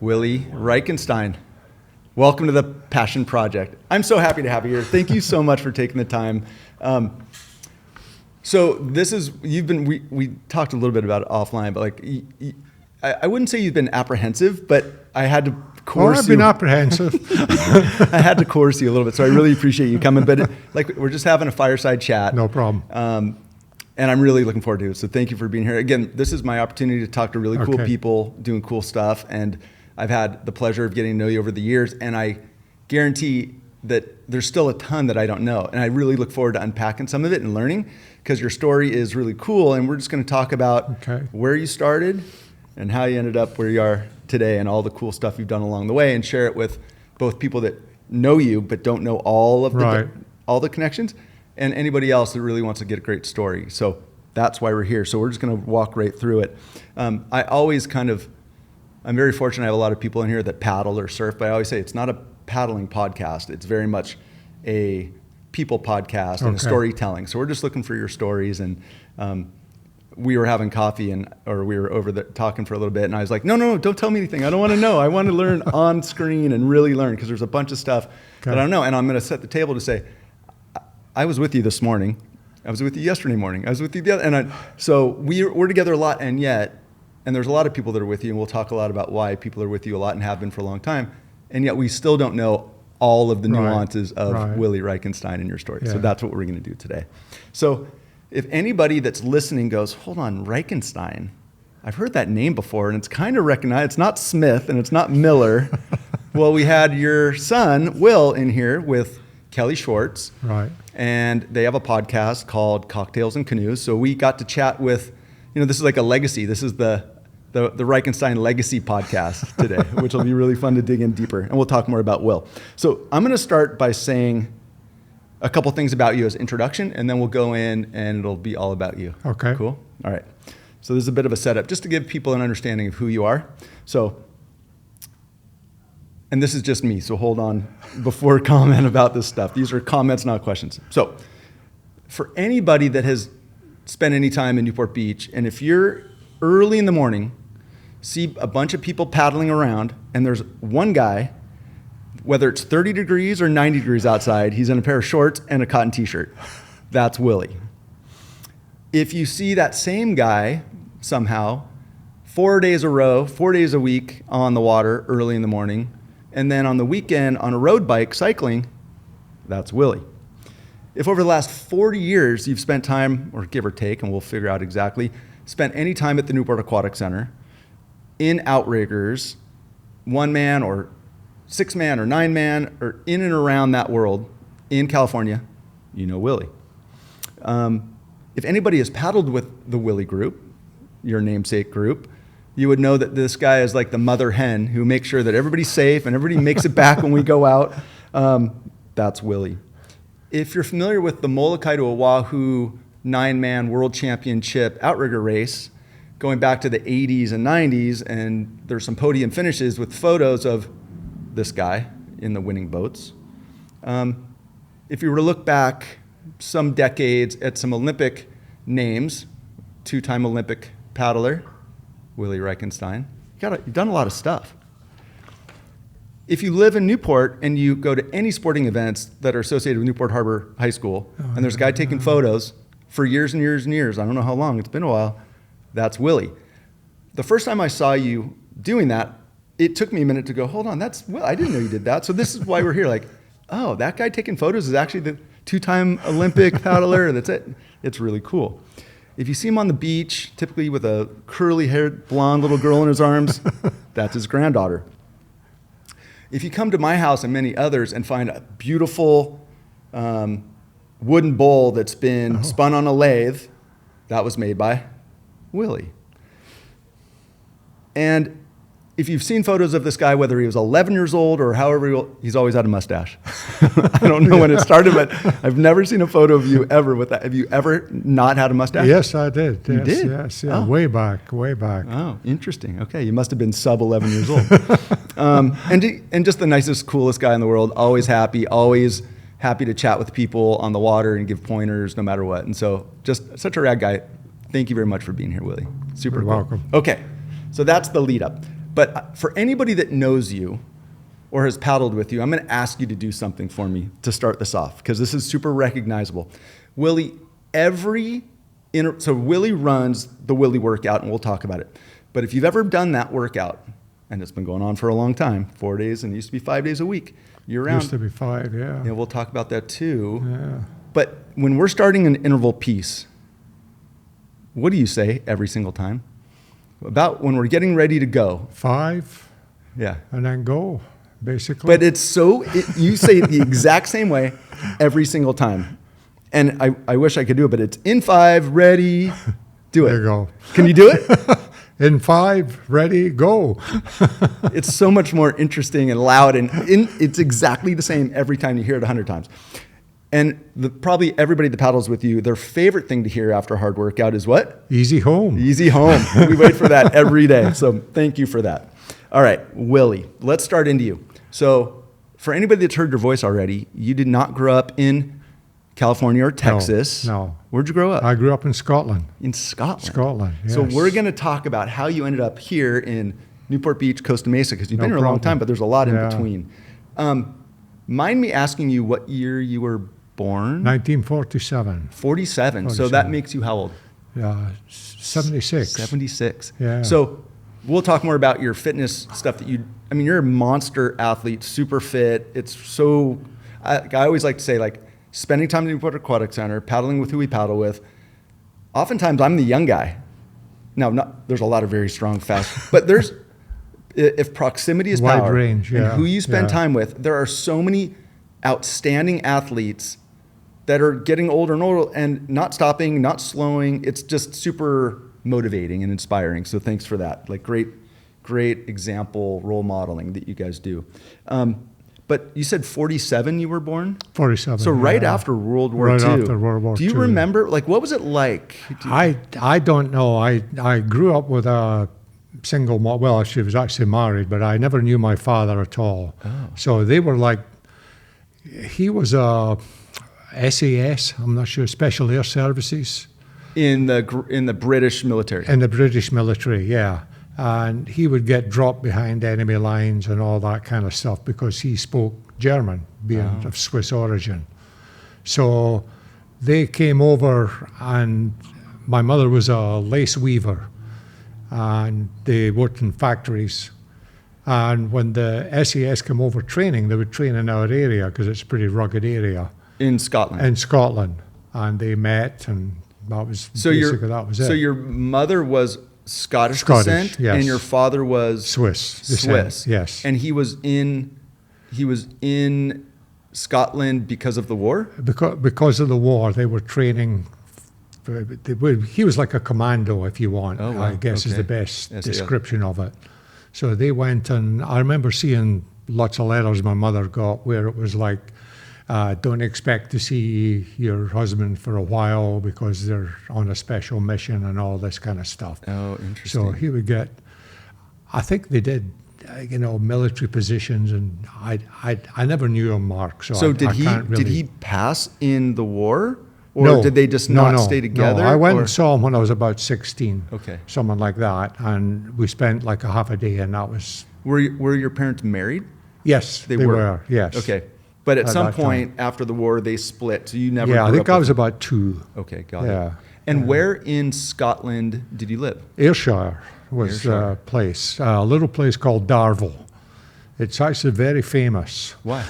Willie Reichenstein. Welcome to the Passion Project. I'm so happy to have you here. Thank you so much for taking the time. So this is, we talked a little bit about it offline, but like, I wouldn't say you've been apprehensive, but I had to coerce I've been apprehensive. I had to coerce you a little bit, so I really appreciate you coming. But we're just having a fireside chat. No problem. And I'm really looking forward to it. So thank you for being here. Again, this is my opportunity to talk to really cool people doing cool stuff. And I've had the pleasure of getting to know you over the years. And I guarantee that there's still a ton that I don't know. And I really look forward to unpacking some of it and learning, because your story is really cool. And we're just going to talk about where you started and how you ended up where you are today and all the cool stuff you've done along the way, and share it with both people that know you but don't know all of all the connections, and anybody else that really wants to get a great story. So that's why we're here. So we're just going to walk right through it. I'm very fortunate. I have a lot of people in here that paddle or surf, but I always say it's not a paddling podcast. It's very much a people podcast and a storytelling. So we're just looking for your stories. And we were having coffee or we were over there talking for a little bit, and I was like, no, don't tell me anything. I don't want to know. I want to learn on screen and really learn, because there's a bunch of stuff that I don't know. And I'm going to set the table to say, I was with you this morning. I was with you yesterday morning. I was with you the other, so we're together a lot, and there's a lot of people that are with you, and we'll talk a lot about why people are with you a lot and have been for a long time, and yet we still don't know all of the nuances of Willie Reichenstein in your story. Yeah. So that's what we're going to do today. So if anybody that's listening goes, hold on, Reichenstein, I've heard that name before, and it's kind of recognized. It's not Smith, and it's not Miller. Well, we had your son, Will, in here with Kelly Schwartz. Right. And they have a podcast called Cocktails and Canoes. So we got to chat with, this is like a legacy. This is the Reichenstein Legacy podcast today, which will be really fun to dig in deeper. And we'll talk more about Will. So I'm going to start by saying a couple things about you as introduction, and then we'll go in and it'll be all about you. Okay. Cool? All right. So this is a bit of a setup just to give people an understanding of who you are. And this is just me, so hold on before comment about this stuff. These are comments, not questions. So for anybody that has spent any time in Newport Beach, and if you're early in the morning, see a bunch of people paddling around, and there's one guy, whether it's 30 degrees or 90 degrees outside, he's in a pair of shorts and a cotton t-shirt. That's Willie. If you see that same guy somehow 4 days a week on the water early in the morning, and then on the weekend on a road bike cycling, that's Willie. If over the last 40 years you've spent time, or give or take, and we'll figure out exactly, spent any time at the Newport Aquatic Center, in outriggers, 1-man or 6-man or 9-man, or in and around that world in California, you know Willie. If anybody has paddled with the Willie group, your namesake group, you would know that this guy is like the mother hen who makes sure that everybody's safe and everybody makes it back when we go out. That's Willie. If you're familiar with the Molokai to Oahu 9-man world championship outrigger race, going back to the 80s and 90s, and there's some podium finishes with photos of this guy in the winning boats. If you were to look back some decades at some Olympic names, 2-time Olympic paddler, Willie Reichenstein, you've done a lot of stuff. If you live in Newport and you go to any sporting events that are associated with Newport Harbor High School, and there's a guy taking photos for years and years and years, I don't know how long, it's been a while, that's Willie. The first time I saw you doing that, it took me a minute to go, hold on, that's Will. I didn't know you did that. So this is why we're here. Like, oh, that guy taking photos is actually the 2-time Olympic paddler. That's it. It's really cool. If you see him on the beach, typically with a curly-haired, blonde little girl in his arms, that's his granddaughter. If you come to my house and many others and find a beautiful wooden bowl that's been spun on a lathe, that was made by Willie. And if you've seen photos of this guy, whether he was 11 years old or however old, he's always had a mustache. I don't know when it started, but I've never seen a photo of you ever with that. Have you ever not had a mustache? Yes, I did. You did? Yes, yeah. Oh. Way back. Oh, interesting. Okay, you must have been sub 11 years old. And just the nicest, coolest guy in the world, always happy to chat with people on the water and give pointers no matter what. And so just such a rad guy. Thank you very much for being here, Willie. Super You're cool. welcome. Okay, so that's the lead up. But for anybody that knows you or has paddled with you, I'm going to ask you to do something for me to start this off, because this is super recognizable. Willie, so Willie runs the Willie workout, and we'll talk about it. But if you've ever done that workout, and it's been going on for a long time, 4 days, and it used to be 5 days a week, you're around. Used to be 5, yeah. Yeah, we'll talk about that too. Yeah. But when we're starting an interval piece, what do you say every single time? About when we're getting ready to go. 5, Yeah. and then go, basically. But you say it the exact same way every single time. And I wish I could do it, but it's in 5, ready, do it. There you go. Can you do it? In 5, ready, go. It's so much more interesting and loud, and it's exactly the same every time you hear it 100 times. And probably everybody that paddles with you, their favorite thing to hear after a hard workout is what? Easy home. Easy home. We wait for that every day. So thank you for that. All right, Willie, let's start into you. So for anybody that's heard your voice already, you did not grow up in California or Texas. No. Where'd you grow up? I grew up in Scotland. In Scotland. Scotland, yes. So we're going to talk about how you ended up here in Newport Beach, Costa Mesa, because you've been here a long time, but there's a lot in between. Mind me asking you what year you were born? 1947. 47. So that makes you how old? 76. 76. Yeah. So we'll talk more about your fitness stuff you're a monster athlete, super fit. It's so, I always like to say, like, spending time in the Newport Aquatic Center, paddling with who we paddle with. Oftentimes I'm the young guy. Now, there's a lot of very strong, fast, but if proximity is wide power, range, and who you spend time with, there are so many outstanding athletes that are getting older and older and not stopping, not slowing. It's just super motivating and inspiring. So thanks for that. Like great example, role modeling that you guys do. But you said 47 you were born? 47. So right after World War II. Right after World War II. Do you remember, like, what was it like? I don't know. I grew up with a single mom. Well, she was actually married, but I never knew my father at all. Oh. So they were like, he was a SAS, I'm not sure, Special Air Services. In the British military? In the British military, yeah. And he would get dropped behind enemy lines and all that kind of stuff because he spoke German, being of Swiss origin. So they came over, and my mother was a lace weaver, and they worked in factories. And when the SAS came over training, they would train in our area because it's a pretty rugged area. In Scotland? In Scotland. And they met, and that was that was it. So your mother was Scottish descent, yes. And your father was Swiss, yes. And he was in Scotland because of the war? Because of the war, they were training. He was like a commando, if you want. Oh, wow. I guess is the best description of it. So they went, and I remember seeing lots of letters my mother got where it was like, don't expect to see your husband for a while because they're on a special mission and all this kind of stuff. Oh, interesting. So he would get, I think they did, military positions, and I never knew him, Mark. So did he pass in the war, or no, did they just not stay together? No, I went and saw him when I was about 16. Okay, something like that, and we spent like a half a day, and that was. Were your parents married? Yes, they were. Yes. Okay. But at some point after the war, they split, so you never. Yeah, I think I was about 2. Okay, got it. And where in Scotland did you live? Ayrshire was a place, a little place called Darvel. It's actually very famous. Why?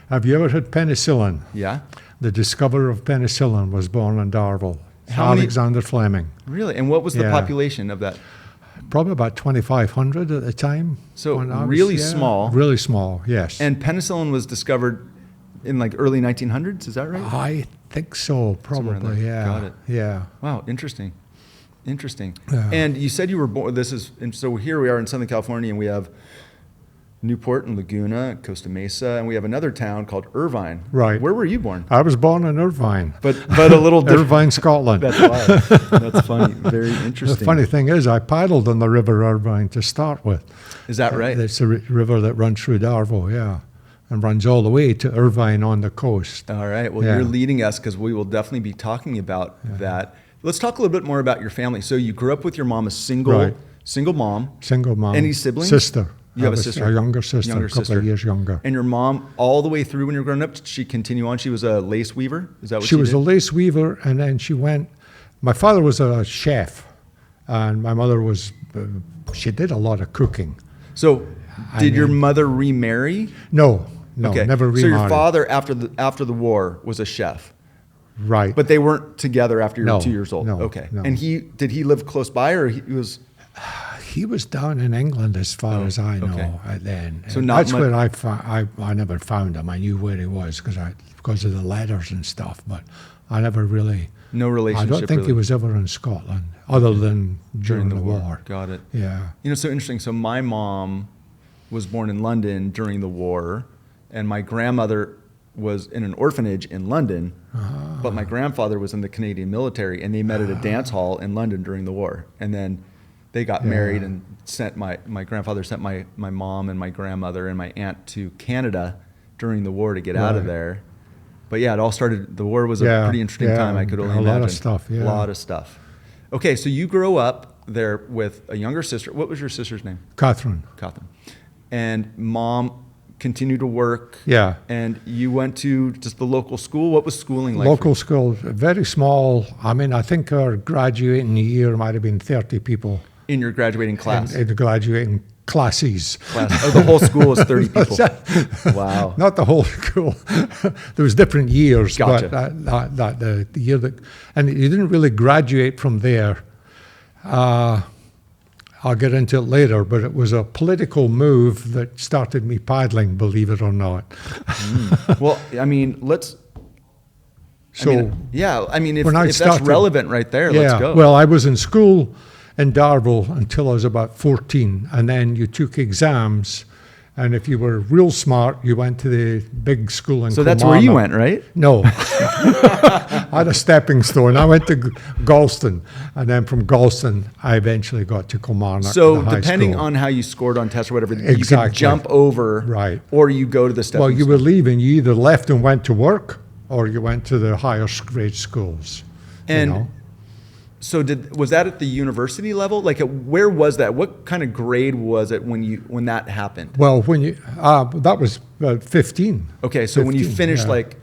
Have you ever had penicillin? Yeah. The discoverer of penicillin was born in Darvel. Alexander Fleming. Really? And what was the population of that? Probably about 2,500 at the time. So really small. Really small, yes. And penicillin was discovered in like early 1900s, is that right? I think so, probably, yeah. Got it. Yeah. Wow, interesting. Yeah. And you said you were born, so here we are in Southern California, and we have Newport and Laguna, Costa Mesa, and we have another town called Irvine. Right. Where were you born? I was born in Irvine. But a little different. Irvine, Scotland. That's why. That's funny. Very interesting. The funny thing is, I paddled on the River Irvine to start with. Is that right? It's a river that runs through Darvel, yeah, and runs all the way to Irvine on the coast. All right. Well, you're leading us, because we will definitely be talking about that. Let's talk a little bit more about your family. So you grew up with your mom, a single Single mom. Single mom. Any siblings? Sister. You have a I was sister? A younger sister, a couple of years younger. And your mom, all the way through when you were growing up, did she continue on? She was a lace weaver? Is that what She was did? a lace weaver, and then she went. My father was a chef, and my mother was. She did a lot of cooking. So, did your mother remarry? No, Okay. never remarried. So your father, after the war, was a chef, right? but they weren't together after you were No, 2 years old. no, Okay. no. And did he live close by, or he was? He was down in England, as far as I know. okay. Then, So and not that's much- where I never found him. I knew where he was because of the letters and stuff, but I never really. No relationship. I don't think really. he was ever in Scotland, other than during the war. Got it. Yeah. You know, so interesting. So my mom was born in London during the war, and my grandmother was in an orphanage in London, but my grandfather was in the Canadian military, and they met at a dance hall in London during the war. And then they got married and sent my grandfather sent my mom and my grandmother and my aunt to Canada during the war to get out of there. But yeah, it all started, the war was a pretty interesting time, I could only imagine. A lot of stuff, A lot of stuff. Okay, so you grow up there with a younger sister. What was your sister's name? Catherine. Catherine. And mom continued to work. Yeah. And you went to just the local school. What was schooling like? Local school, very small. I mean, I think our graduating year might have been 30 people. In your graduating class? In the graduating classes. Oh, the whole school was 30 people. Wow. Not the whole school. There was different years. Gotcha. But the year that, and you didn't really graduate from there. I'll get into it later, but it was a political move that started me paddling, believe it or not. Well, I mean, let's. So, if that's relevant right there, let's go. Well, I was in school in Darvel until I was about 14, and then you took exams, and if you were real smart, you went to the big school in So that's where you went, right? No. I had a stepping stone. I went to Galston, and then from Galston, I eventually got to Kilmarnock. So the high depending school. on how you scored on tests or whatever, you Exactly. could jump over, Right. or you go to the stepping Well, you stone. were leaving. You either left and went to work, or you went to the higher grade schools. And you know? so was that at the university level? Like, where was that? What kind of grade was it when that happened? Well, when you that was 15. Okay, so when you 15, finished, yeah. like,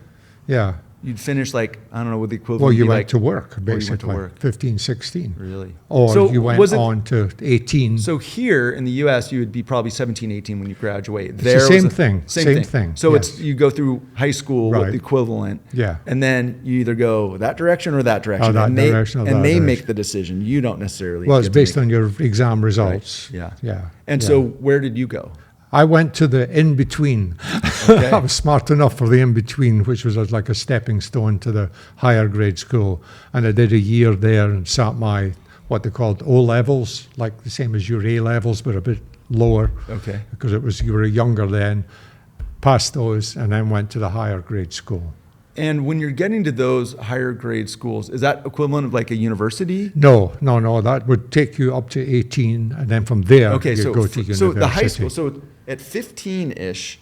you'd finish, like, I don't know what the equivalent Well, would you be, went like, to work, or basically. you went to work. 15, 16. Really? Or So you went was it- on to 18. So here in the U.S., you would be probably 17, 18 when you graduate. the same thing, same thing, So yes. it's you go through high school with Right. the equivalent, Yeah. and then you either go that direction or that direction, that and direction or that they direction. make the decision. You don't necessarily. Well, it's get to based make on your exam results. it. Yeah. Yeah. And yeah. so, where did you go? I went to the in-between. Okay. I was smart enough for the in-between, which was like a stepping stone to the higher grade school. And I did a year there and sat my, what they called O-levels, like the same as your A-levels, but a bit lower. Okay. Because you were younger then. Passed those and then went to the higher grade school. And when you're getting to those higher grade schools, is that equivalent of like a university? No. That would take you up to 18, and then from there Okay, you so go to university. so the high school. So at 15-ish,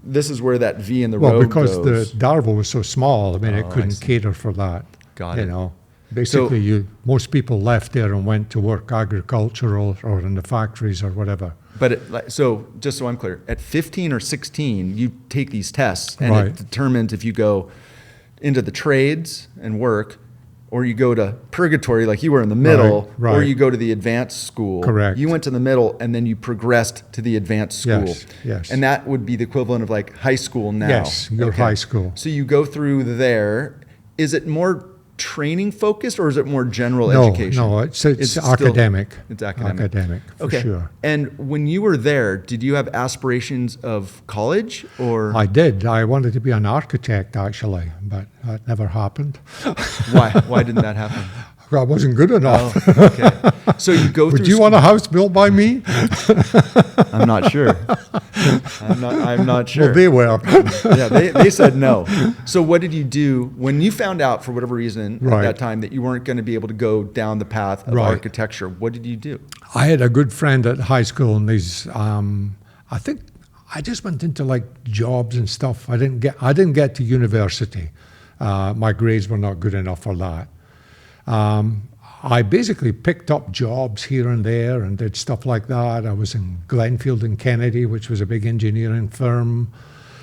this is where that V in the Well, road because goes. the Darvel was so small, I mean, Oh, it I couldn't see. cater for that. Got You it. know, basically, most people left there and went to work agricultural or in the factories or whatever. But so just so I'm clear, at 15 or 16, you take these tests, and Right. it determines if you go into the trades and work, or you go to purgatory like you were in the middle, Right, or right. you go to the advanced school. Correct. You went to the middle, and then you progressed to the advanced school. Yes, yes. And that would be the equivalent of like high school now. Yes, your high school. So you go through there. Is it more training focused, or is it more general No, education? no, it's still- academic. It's academic. Academic, for Okay. sure. And when you were there, did you have aspirations of college, or I did. I wanted to be an architect, actually, but that never happened. why? Why didn't that happen? I wasn't good enough. Oh, okay. So you go through. Would you want a house built by me? I'm not sure. I'm not sure. Well, they were. Yeah, they said no. So what did you do when you found out, for whatever reason, at Right. that time, that you weren't going to be able to go down the path of Right. architecture? What did you do? I had a good friend at high school, and I think I just went into like jobs and stuff. I didn't get to university. My grades were not good enough for that. I basically picked up jobs here and there and did stuff like that. I was in Glenfield and Kennedy, which was a big engineering firm.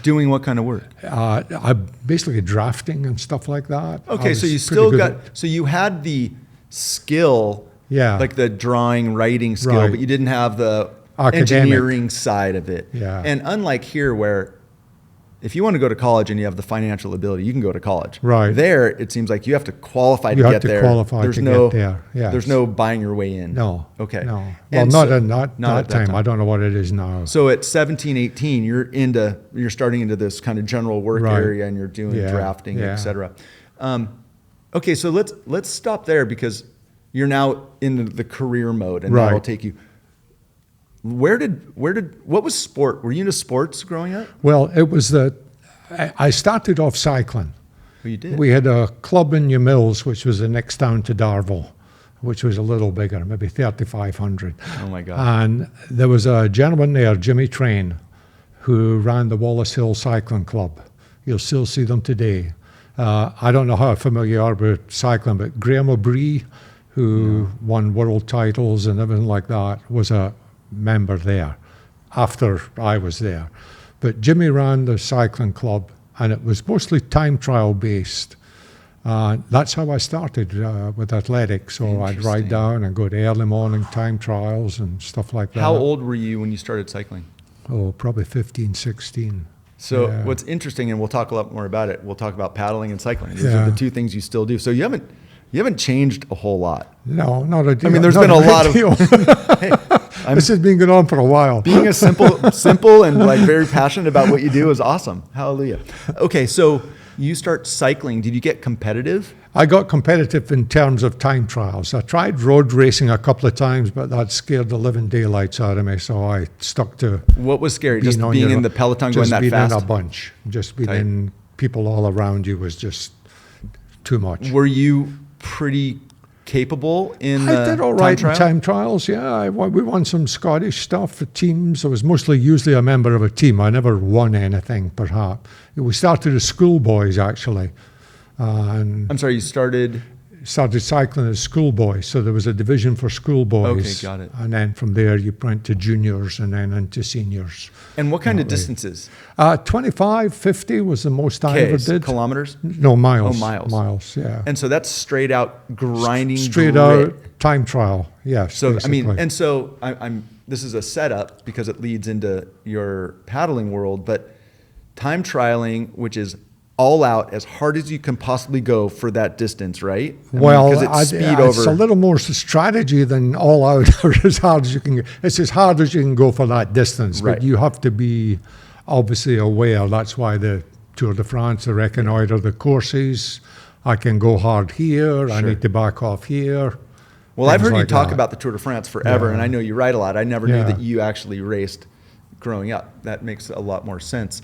Doing what kind of work? I basically drafting and stuff like that. Okay, so you still so you had the skill, like the drawing, writing skill, but you didn't have the engineering side of it. Yeah. And unlike here where if you want to go to college and you have the financial ability, you can go to college. Right. There, it seems like you have to qualify to get there. There's get there. Yes. There's no buying your way in. No. Okay. No. Well, not at that time. I don't know what it is now. So at 17, 18, you're starting into this kind of general work area and you're doing drafting, et cetera. Okay, so let's stop there because you're now in the career mode and that'll take you. What was sport? Were you into sports growing up? Well, it was I started off cycling. Oh, you did? We had a club in New Mills, which was the next town to Darvel, which was a little bigger, maybe 3,500. Oh my God. And there was a gentleman there, Jimmy Train, who ran the Wallace Hill Cycling Club. You'll still see them today. I don't know how familiar you are with cycling, but Graham O'Brien, who won world titles and everything like that, was a member there after I was there. But Jimmy ran the cycling club and it was mostly time trial based. That's how I started with athletics. So I'd ride down and go to early morning time trials and stuff like that. How old were you when you started cycling? Oh, probably 15, 16. So what's interesting, and we'll talk a lot more about it, we'll talk about paddling and cycling. These are the two things you still do. So you haven't changed a whole lot. No, not a deal. I mean, there's been a lot of. Hey, this has been going on for a while. Being a simple and like very passionate about what you do is awesome. Hallelujah. Okay, so you start cycling. Did you get competitive? I got competitive in terms of time trials. I tried road racing a couple of times, but that scared the living daylights out of me. So I stuck to. What was scary? Just being in the peloton going that fast. Just being in a bunch. Just being in people all around you was just too much. Were you pretty capable in I did all right in time trials, yeah. We won some Scottish stuff for teams. I was usually a member of a team. I never won anything, perhaps. We started as schoolboys, actually. I'm sorry, you started cycling as schoolboys. So there was a division for schoolboys. Okay, got it. And then from there, you went to juniors and then into seniors. And what kind of distances? 25, 50 was the most I ever did. Kilometers? No, miles. Oh, miles. Miles, yeah. And so that's straight out grinding Straight grit. out time trial, yes. So, basically. I mean, and so this is a setup because it leads into your paddling world, but time trialing, which is all out as hard as you can possibly go for that distance, right? Because it's it's a little more strategy than all out or as hard as you can go. It's as hard as you can go for that distance, but you have to be obviously aware. That's why the Tour de France, the reconnoiter the courses. I can go hard here. I need to back off here. Well, I've heard you talk about the Tour de France forever, and I know you write a lot. I never knew that you actually raced growing up. That makes a lot more sense.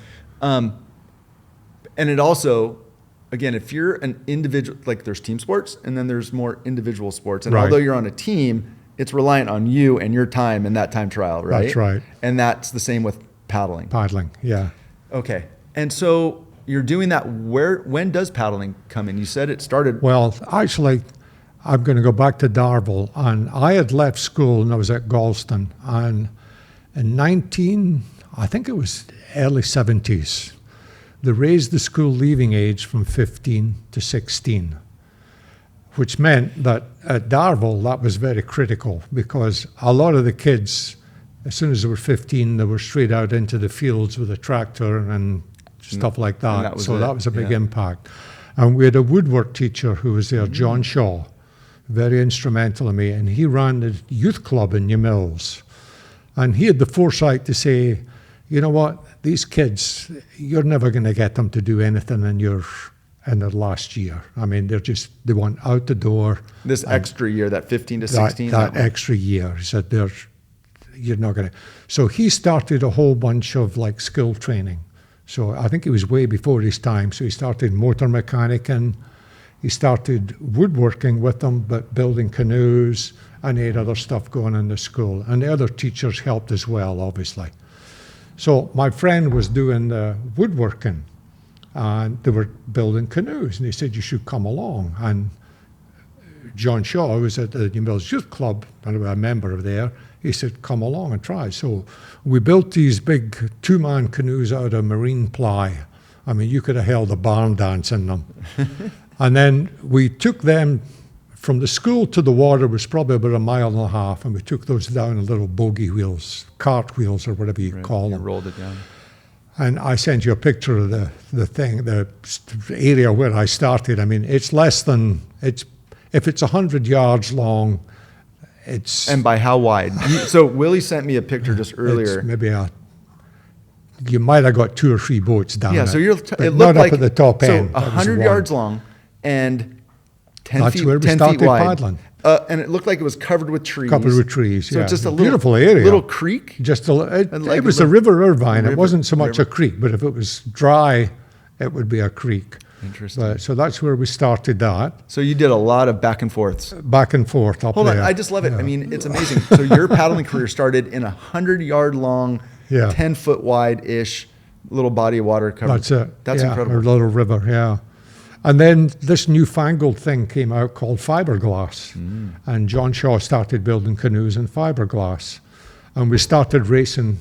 And it also, again, if you're an individual, like there's team sports and then there's more individual sports. And although you're on a team, it's reliant on you and your time in that time trial, right? That's right. And that's the same with paddling. Paddling, yeah. Okay. And so you're doing that. When does paddling come in? You said it started. Well, actually, I'm going to go back to Darvel. And I had left school and I was at Galston. And in I think it was early 70s, they raised the school leaving age from 15 to 16, which meant that at Darvel, that was very critical because a lot of the kids, as soon as they were 15, they were straight out into the fields with a tractor and stuff like that. That was a big impact. And we had a woodwork teacher who was there, John Shaw, very instrumental in me, and he ran the youth club in New Mills. And he had the foresight to say, you know what, these kids, you're never going to get them to do anything in their last year. I mean, they want out the door. This extra year, that 15 to 16? That extra year. He said, you're not going to. So he started a whole bunch of like skill training. So I think it was way before his time. So he started motor mechanic and he started woodworking with them, but building canoes and he had other stuff going in the school. And the other teachers helped as well, obviously. So my friend was doing the woodworking and they were building canoes and he said, you should come along. And John Shaw, who was at the New Mills Youth Club, and I was a member of there, he said, come along and try. So we built these big two-man canoes out of marine ply. I mean, you could have held a barn dance in them. And then we took them from the school to the water was probably about 1.5 miles, and we took those down in little bogey wheels, cart wheels or whatever you call them. Rolled it down. And I sent you a picture of the thing, the area where I started. I mean, it's less than, if it's 100 yards long, it's... And by how wide? So Willie sent me a picture just earlier. It's maybe you might have got 2 or 3 boats down Yeah, it. so it not looked like... up at the top end. So 100 yards long and 10 That's feet, where we 10 started feet wide. paddling. And it looked like it was covered with trees. Covered with trees, So yeah. it's just a beautiful area. little creek. It was a river Irvine. It wasn't so much river. a creek, but if it was dry, it would be a creek. Interesting. So that's where we started that. So you did a lot of back and forths. Back and forth up Hold there. on, I just love it. Yeah. I mean, it's amazing. So your paddling career started in a 100-yard long, Yeah. 10-foot wide-ish little body of water covered. That's it. That's yeah, incredible. Our little river, yeah. And then this newfangled thing came out called fiberglass. And John Shaw started building canoes in fiberglass. And we started racing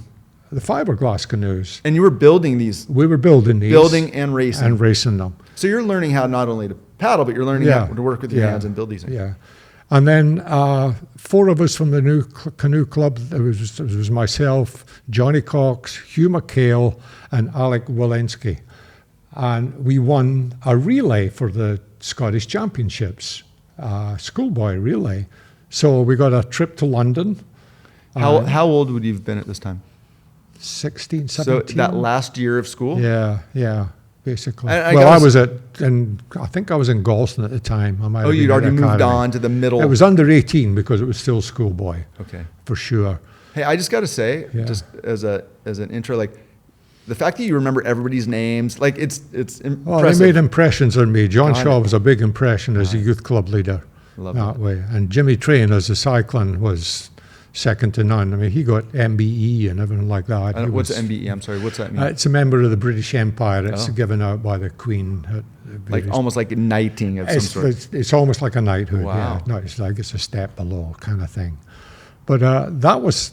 the fiberglass canoes. And you were building these, We were building these. building and racing. And racing them. So you're learning how not only to paddle, but you're learning how to work with your hands and build these things. Yeah. And then 4 of us from the new canoe club, it was myself, Johnny Cox, Hugh McHale, and Alec Walensky. And we won a relay for the Scottish Championships, schoolboy relay. So we got a trip to London. How old would you have been at this time? 16, So 17. that last year of school? Yeah, basically. I I think I was in Galston at the time. I might Oh, have you'd been at already moved academy. on to the middle. It was under 18 because it was still schoolboy. Okay. For sure. Hey, I just got to say, Yeah. just as an intro, like the fact that you remember everybody's names, like it's impressive. Well, they made impressions on me. John Got Shaw it. was a big impression as a youth club leader Love that way. And Jimmy Train as a cycling was second to none. I mean, he got MBE and everything like that. What's MBE? I'm sorry. What's that mean? It's a member of the British Empire. It's Oh. given out by the Queen. Like almost like knighting of some sort. It's almost like a knighthood. Wow. Yeah, no, it's like it's a step below kind of thing. But that was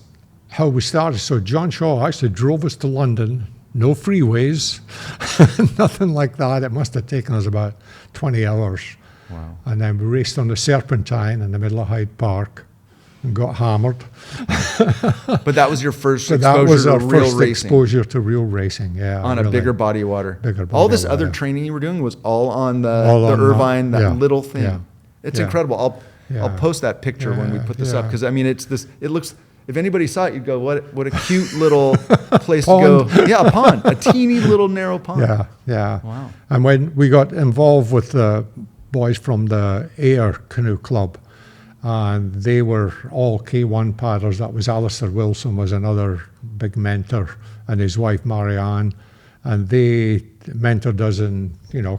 how we started. So John Shaw actually drove us to London. No freeways, nothing like that. It must have taken us about 20 hours. Wow. And then we raced on the Serpentine in the middle of Hyde Park and got hammered. But that was your first So exposure that was to our real first racing exposure to real racing, yeah. on a really. bigger body of water. Bigger All body this of other water. training you were doing was all on the All on Irvine, that yeah, little thing. yeah, It's yeah. incredible. I'll Yeah. post that picture when we Yeah, put this up yeah. because I mean it's this. It looks. If anybody saw it, you'd go, "What a cute little place to Pond. go." Yeah, a pond, a teeny little narrow pond. Yeah, yeah. Wow. And when we got involved with the boys from the Ayr Canoe Club, and they were all K1 paddlers. That was Alistair Wilson was another big mentor, and his wife Marianne, and they mentored us in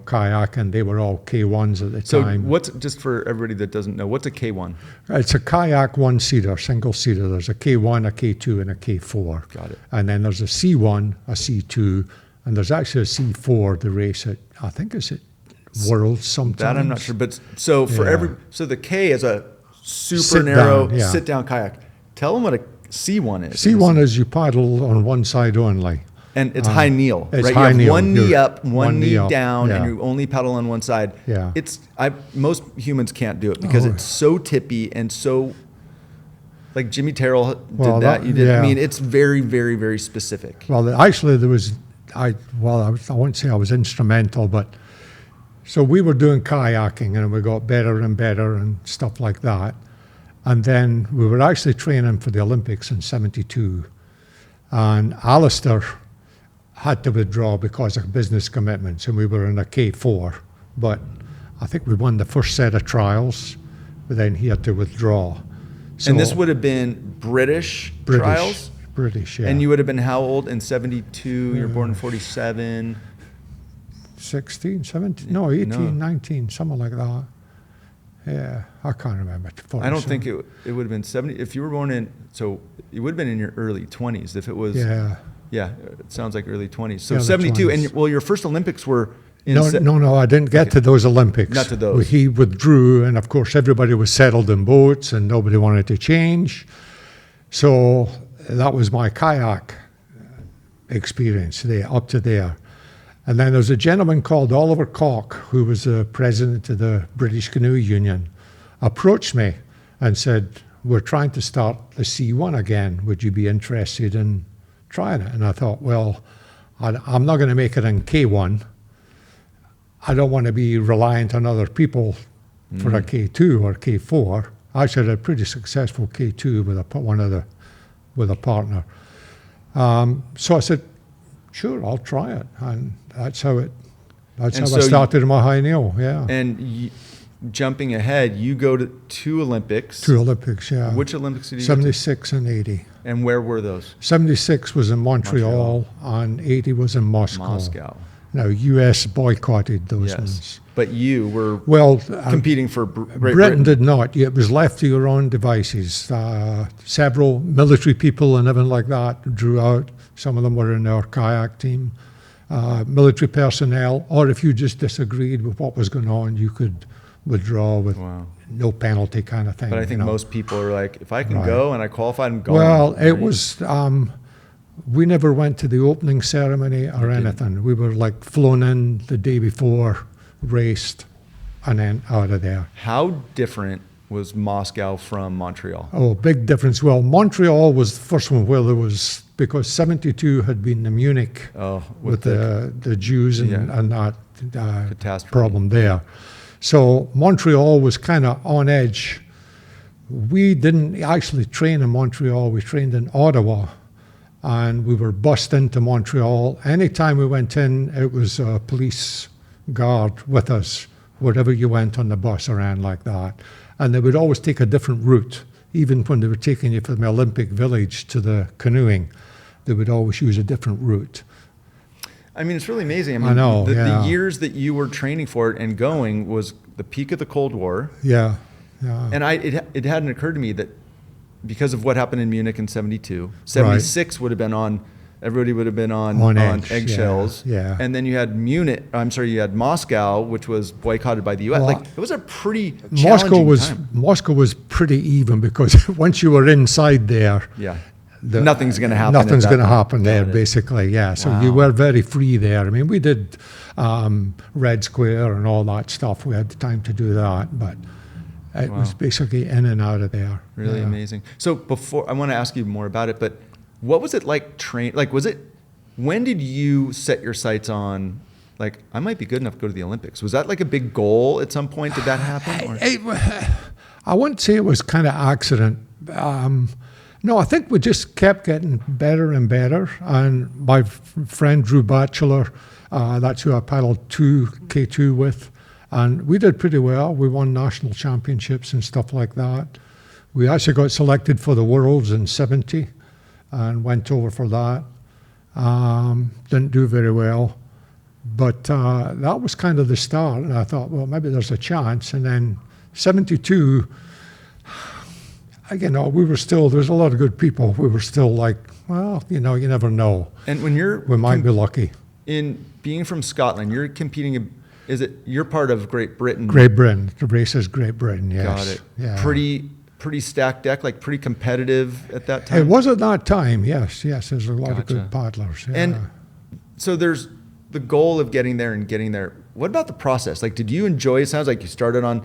kayak, and they were all K1s at the So time. what's, just for everybody that doesn't know, what's a K1? It's a kayak one-seater, single-seater. There's a K1, a K2, and a K4. Got it. And then there's a C1, a C2, and there's actually a C4, the race at, I think it's at Worlds sometimes. That I'm not sure, but so for Yeah. so the K is a super Sit narrow down, yeah. sit-down kayak. Tell them what a C1 is. C1 is you paddle on one side only. And it's high kneel, it's right? high You have kneel. one knee You're- up, one knee up, down, and yeah. you only paddle on one side. Yeah. Most humans can't do it because Oh. it's so tippy and so, like Jimmy Terrell did Well, that. You did. I yeah. mean, it's very, very, very specific. Well, actually, I won't say I was instrumental, but so we were doing kayaking and we got better and better and stuff like that. And then we were actually training for the Olympics in '72. And Alistair had to withdraw because of business commitments, and we were in a K4. But I think we won the first set of trials, but then he had to withdraw. So And this would have been British trials? British, yeah. And you would have been how old in '72? You're born in '47. 16, 17, no, 18, No. 19, something like that. Yeah, I can't remember. I don't think it would have been 70. If you were born in, so it would have been in your early 20s. If it was, Yeah, yeah, it sounds like early 20s. So Yeah, the 72. 20s. And well, your first Olympics were No, I didn't get to those Olympics. Not to those. He withdrew, and of course everybody was settled in boats and nobody wanted to change. So that was my kayak experience there, up to there. And then there's a gentleman called Oliver Cock, who was the president of the British Canoe Union, approached me and said, we're trying to start the C1 again. Would you be interested in trying it? And I thought, well, I'm not going to make it in K1. I don't want to be reliant on other people for a K2 or K4. I actually had a pretty successful K2 with a partner. So I said, sure, I'll try it, and that's how I started my high nail. Yeah. And jumping ahead, you go to two Olympics. Two Olympics, yeah. Which Olympics did you go to? 76 and 80. And where were those? 76 was in Montreal. And 80 was in Moscow. Now, U.S. boycotted those ones. But you were competing for Great Britain did not. It was left to your own devices. Several military people and everything like that drew out. Some of them were in our kayak team. Military personnel, or if you just disagreed with what was going on, you could withdraw with no penalty kind of thing. But I think most people are like, if I can go and I qualified, I'm going. Well, it was... we never went to the opening ceremony or anything. We were like flown in the day before, raced, and then out of there. How different was Moscow from Montreal? Oh, big difference. Well, Montreal was the first one where there was, because 72 had been the Munich with the Jews and that problem there. So Montreal was kind of on edge. We didn't actually train in Montreal. We trained in Ottawa. And we were bussed into Montreal. Anytime we went in, it was a police guard with us, wherever you went on the bus around like that. And they would always take a different route. Even when they were taking you from the Olympic Village to the canoeing, they would always use a different route. I mean, it's really amazing. I mean, the years that you were training for it and going was the peak of the Cold War. Yeah. And it hadn't occurred to me that because of what happened in Munich in 72, 76 would have been on, everybody would have been on eggshells. Yeah. And then you had you had Moscow, which was boycotted by the U.S. Well, it was a pretty challenging time. Moscow was pretty even because once you were inside there, nothing's going to happen. Nothing's going to happen there, basically, yeah. So you were very free there. I mean, we did Red Square and all that stuff. We had the time to do that, but it was basically in and out of there. Really amazing. So before, I want to ask you more about it, but what was it like when did you set your sights on, like, I might be good enough to go to the Olympics? Was that like a big goal at some point? Did that happen? I wouldn't say it was kind of accident. No, I think we just kept getting better and better. And my friend Drew Batchelor, that's who I paddled K2 with. And we did pretty well. We won national championships and stuff like that. We actually got selected for the Worlds in 70 and went over for that. Didn't do very well. But that was kind of the start. And I thought, well, maybe there's a chance. And then 72, we were still, there's a lot of good people. We were still like, well, you never know. And when we might be lucky. In being from Scotland, you're competing, you're part of Great Britain? Great Britain. The race is Great Britain, yes. Got it. Yeah. Pretty stacked deck, like pretty competitive at that time? It was at that time, yes. There's a lot of good paddlers. Yeah. And so there's the goal of getting there. What about the process? Like, did you enjoy, it sounds like you started on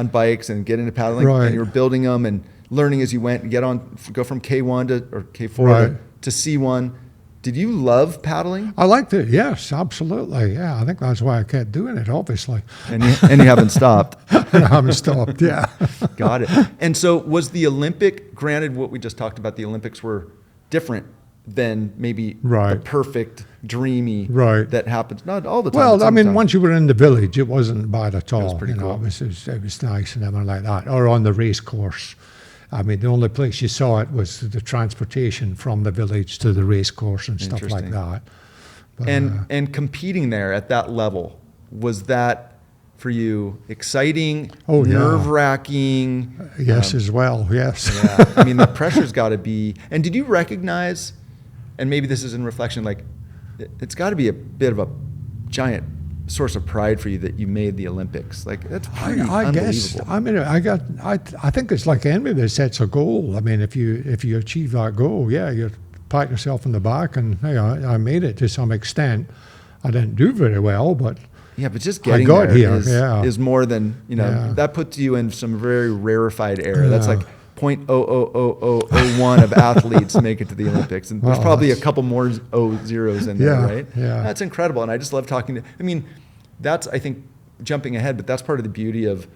bikes and get into paddling, and you were building them and learning as you went and go from K1 or K4 to C1. Did you love paddling? I liked it, yes, absolutely. Yeah, I think that's why I kept doing it, obviously. And you haven't stopped. And I haven't stopped, yeah. Got it. And so was the Olympic, granted what we just talked about, the Olympics were different than maybe the perfect, dreamy that happens, not all the time. Well, I mean, once you were in the village, it wasn't bad at all. It was pretty cool. It was nice and everything like that. Or on the race course. I mean, the only place you saw it was the transportation from the village to the race course and stuff like that. But, and competing there at that level, was that for you exciting, nerve-wracking? Yes, as well, yes. Yeah, I mean, the pressure's got to be, and did you recognize, and maybe this is in reflection, like, it's got to be a bit of a giant source of pride for you that you made the Olympics? Like, that's pretty I guess. unbelievable. I mean, I think it's like anybody that sets a goal. I mean, if you achieve that goal, yeah, you pat yourself on the back, and hey, I made it to some extent. I didn't do very well, but Yeah, but just getting got there here, is more than, Yeah. that puts you in some very rarefied air. That's like 0.00001 of athletes make it to the Olympics. And there's Well, probably a couple more zeros in there, Yeah, right? yeah. That's incredible. And I just love talking to, I mean, that's, I think, jumping ahead, but that's part of the beauty of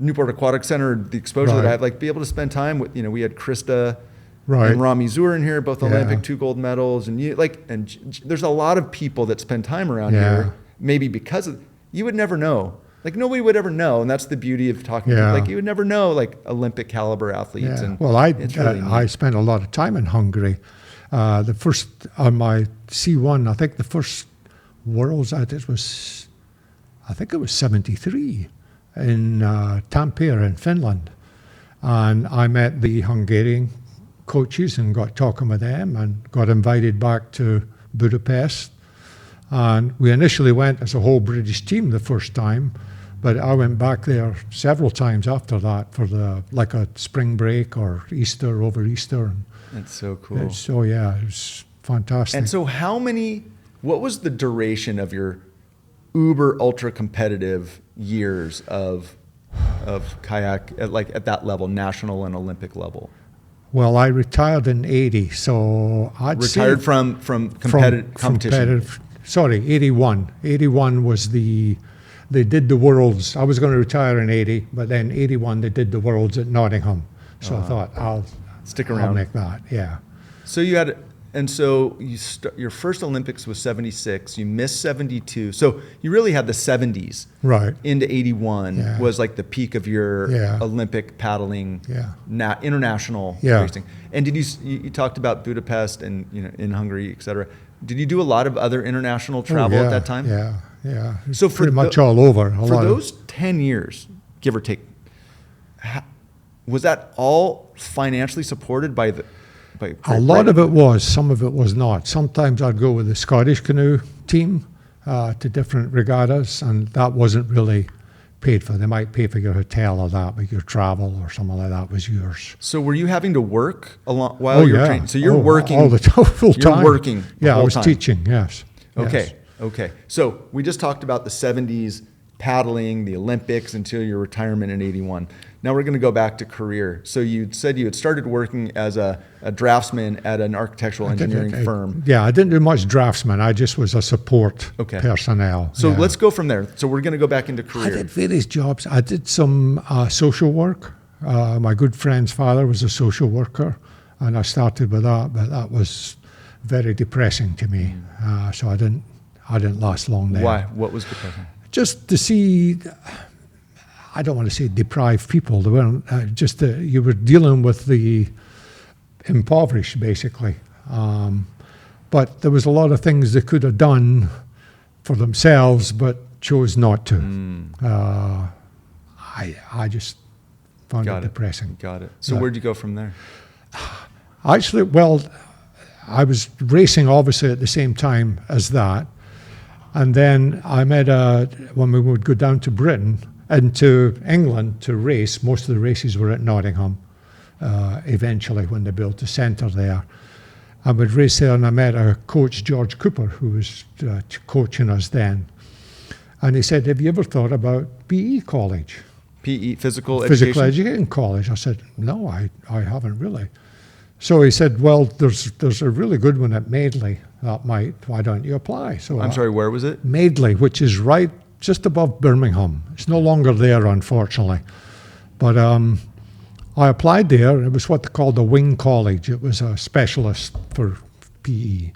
Newport Aquatic Center, the exposure that I Right. have, like be able to spend time with, we had Krista Right. and Rami Zur in here, both Yeah. Olympic, 2 gold medals. And there's a lot of people that spend time around Yeah. here, maybe because of, you would never know. Like nobody would ever know. And that's the beauty of talking to Yeah. people. Like you would never know like Olympic caliber athletes. Yeah. And Well, it's really I neat. spent a lot of time in Hungary. The first on my C1, I think the first Worlds I did was, I think it was 73 in Tampere in Finland, and I met the Hungarian coaches and got talking with them and got invited back to Budapest. And we initially went as a whole British team the first time, but I went back there several times after that for like a spring break or Easter, over Easter. That's so cool. So yeah, it was fantastic. And so what was the duration of your uber ultra competitive years of kayak at that level, national and Olympic level? Well, I retired in '80, so I'd Retired say from competitive competition. competitive. Sorry, '81. '81 was they did the Worlds. I was going to retire in '80, but then '81 they did the Worlds at Nottingham. So I thought I'll Stick I'll around. make that. Yeah. So you had, and so your first Olympics was 76. You missed 72. So you really had the 70s Right. into 81 Yeah. was like the peak of your Yeah. Olympic paddling, Yeah. international Yeah. racing. And did you talked about Budapest and in Hungary, et cetera. Did you do a lot of other international travel at that time? Yeah, yeah. So for pretty much all over. For those 10 years, give or take, was that all financially supported by A lot of it was, some of it was not. Sometimes I'd go with the Scottish canoe team to different regattas, and that wasn't really paid for. They might pay for your hotel or that, but your travel or something like that was yours. So were you having to work while you're training? So you're working all the time, full time. You're working the Yeah, whole I was time. teaching. Yes. Okay. Yes. Okay. So we just talked about the 70s paddling, the Olympics until your retirement in 81. Now we're going to go back to career. So you said you had started working as a draftsman at an architectural engineering firm. Yeah, I didn't do much draftsman. I just was a support personnel. So yeah. let's go from there. So we're going to go back into I career. did various jobs. I did some social work. My good friend's father was a social worker, and I started with that, but that was very depressing to me. So I didn't last long there. Why? What was depressing? Just to see, I don't want to say deprived people. They weren't you were dealing with the impoverished, basically. But there was a lot of things they could have done for themselves, but chose not to. I just found it depressing. Got it. So where'd you go from there? Actually, well, I was racing obviously at the same time as that. And then I met when we would go down to Britain and to England to race, most of the races were at Nottingham eventually when they built the centre there. I would race there and I met a coach, George Cooper, who was coaching us then. And he said, have you ever thought about PE college? PE, physical education college. I said, no, I haven't really. So he said, well, there's a really good one at Madeley. Why don't you apply? So I'm sorry, where was it? Madeley, which is right just above Birmingham. It's no longer there, unfortunately. But I applied there. It was what they called a wing college. It was a specialist for PE.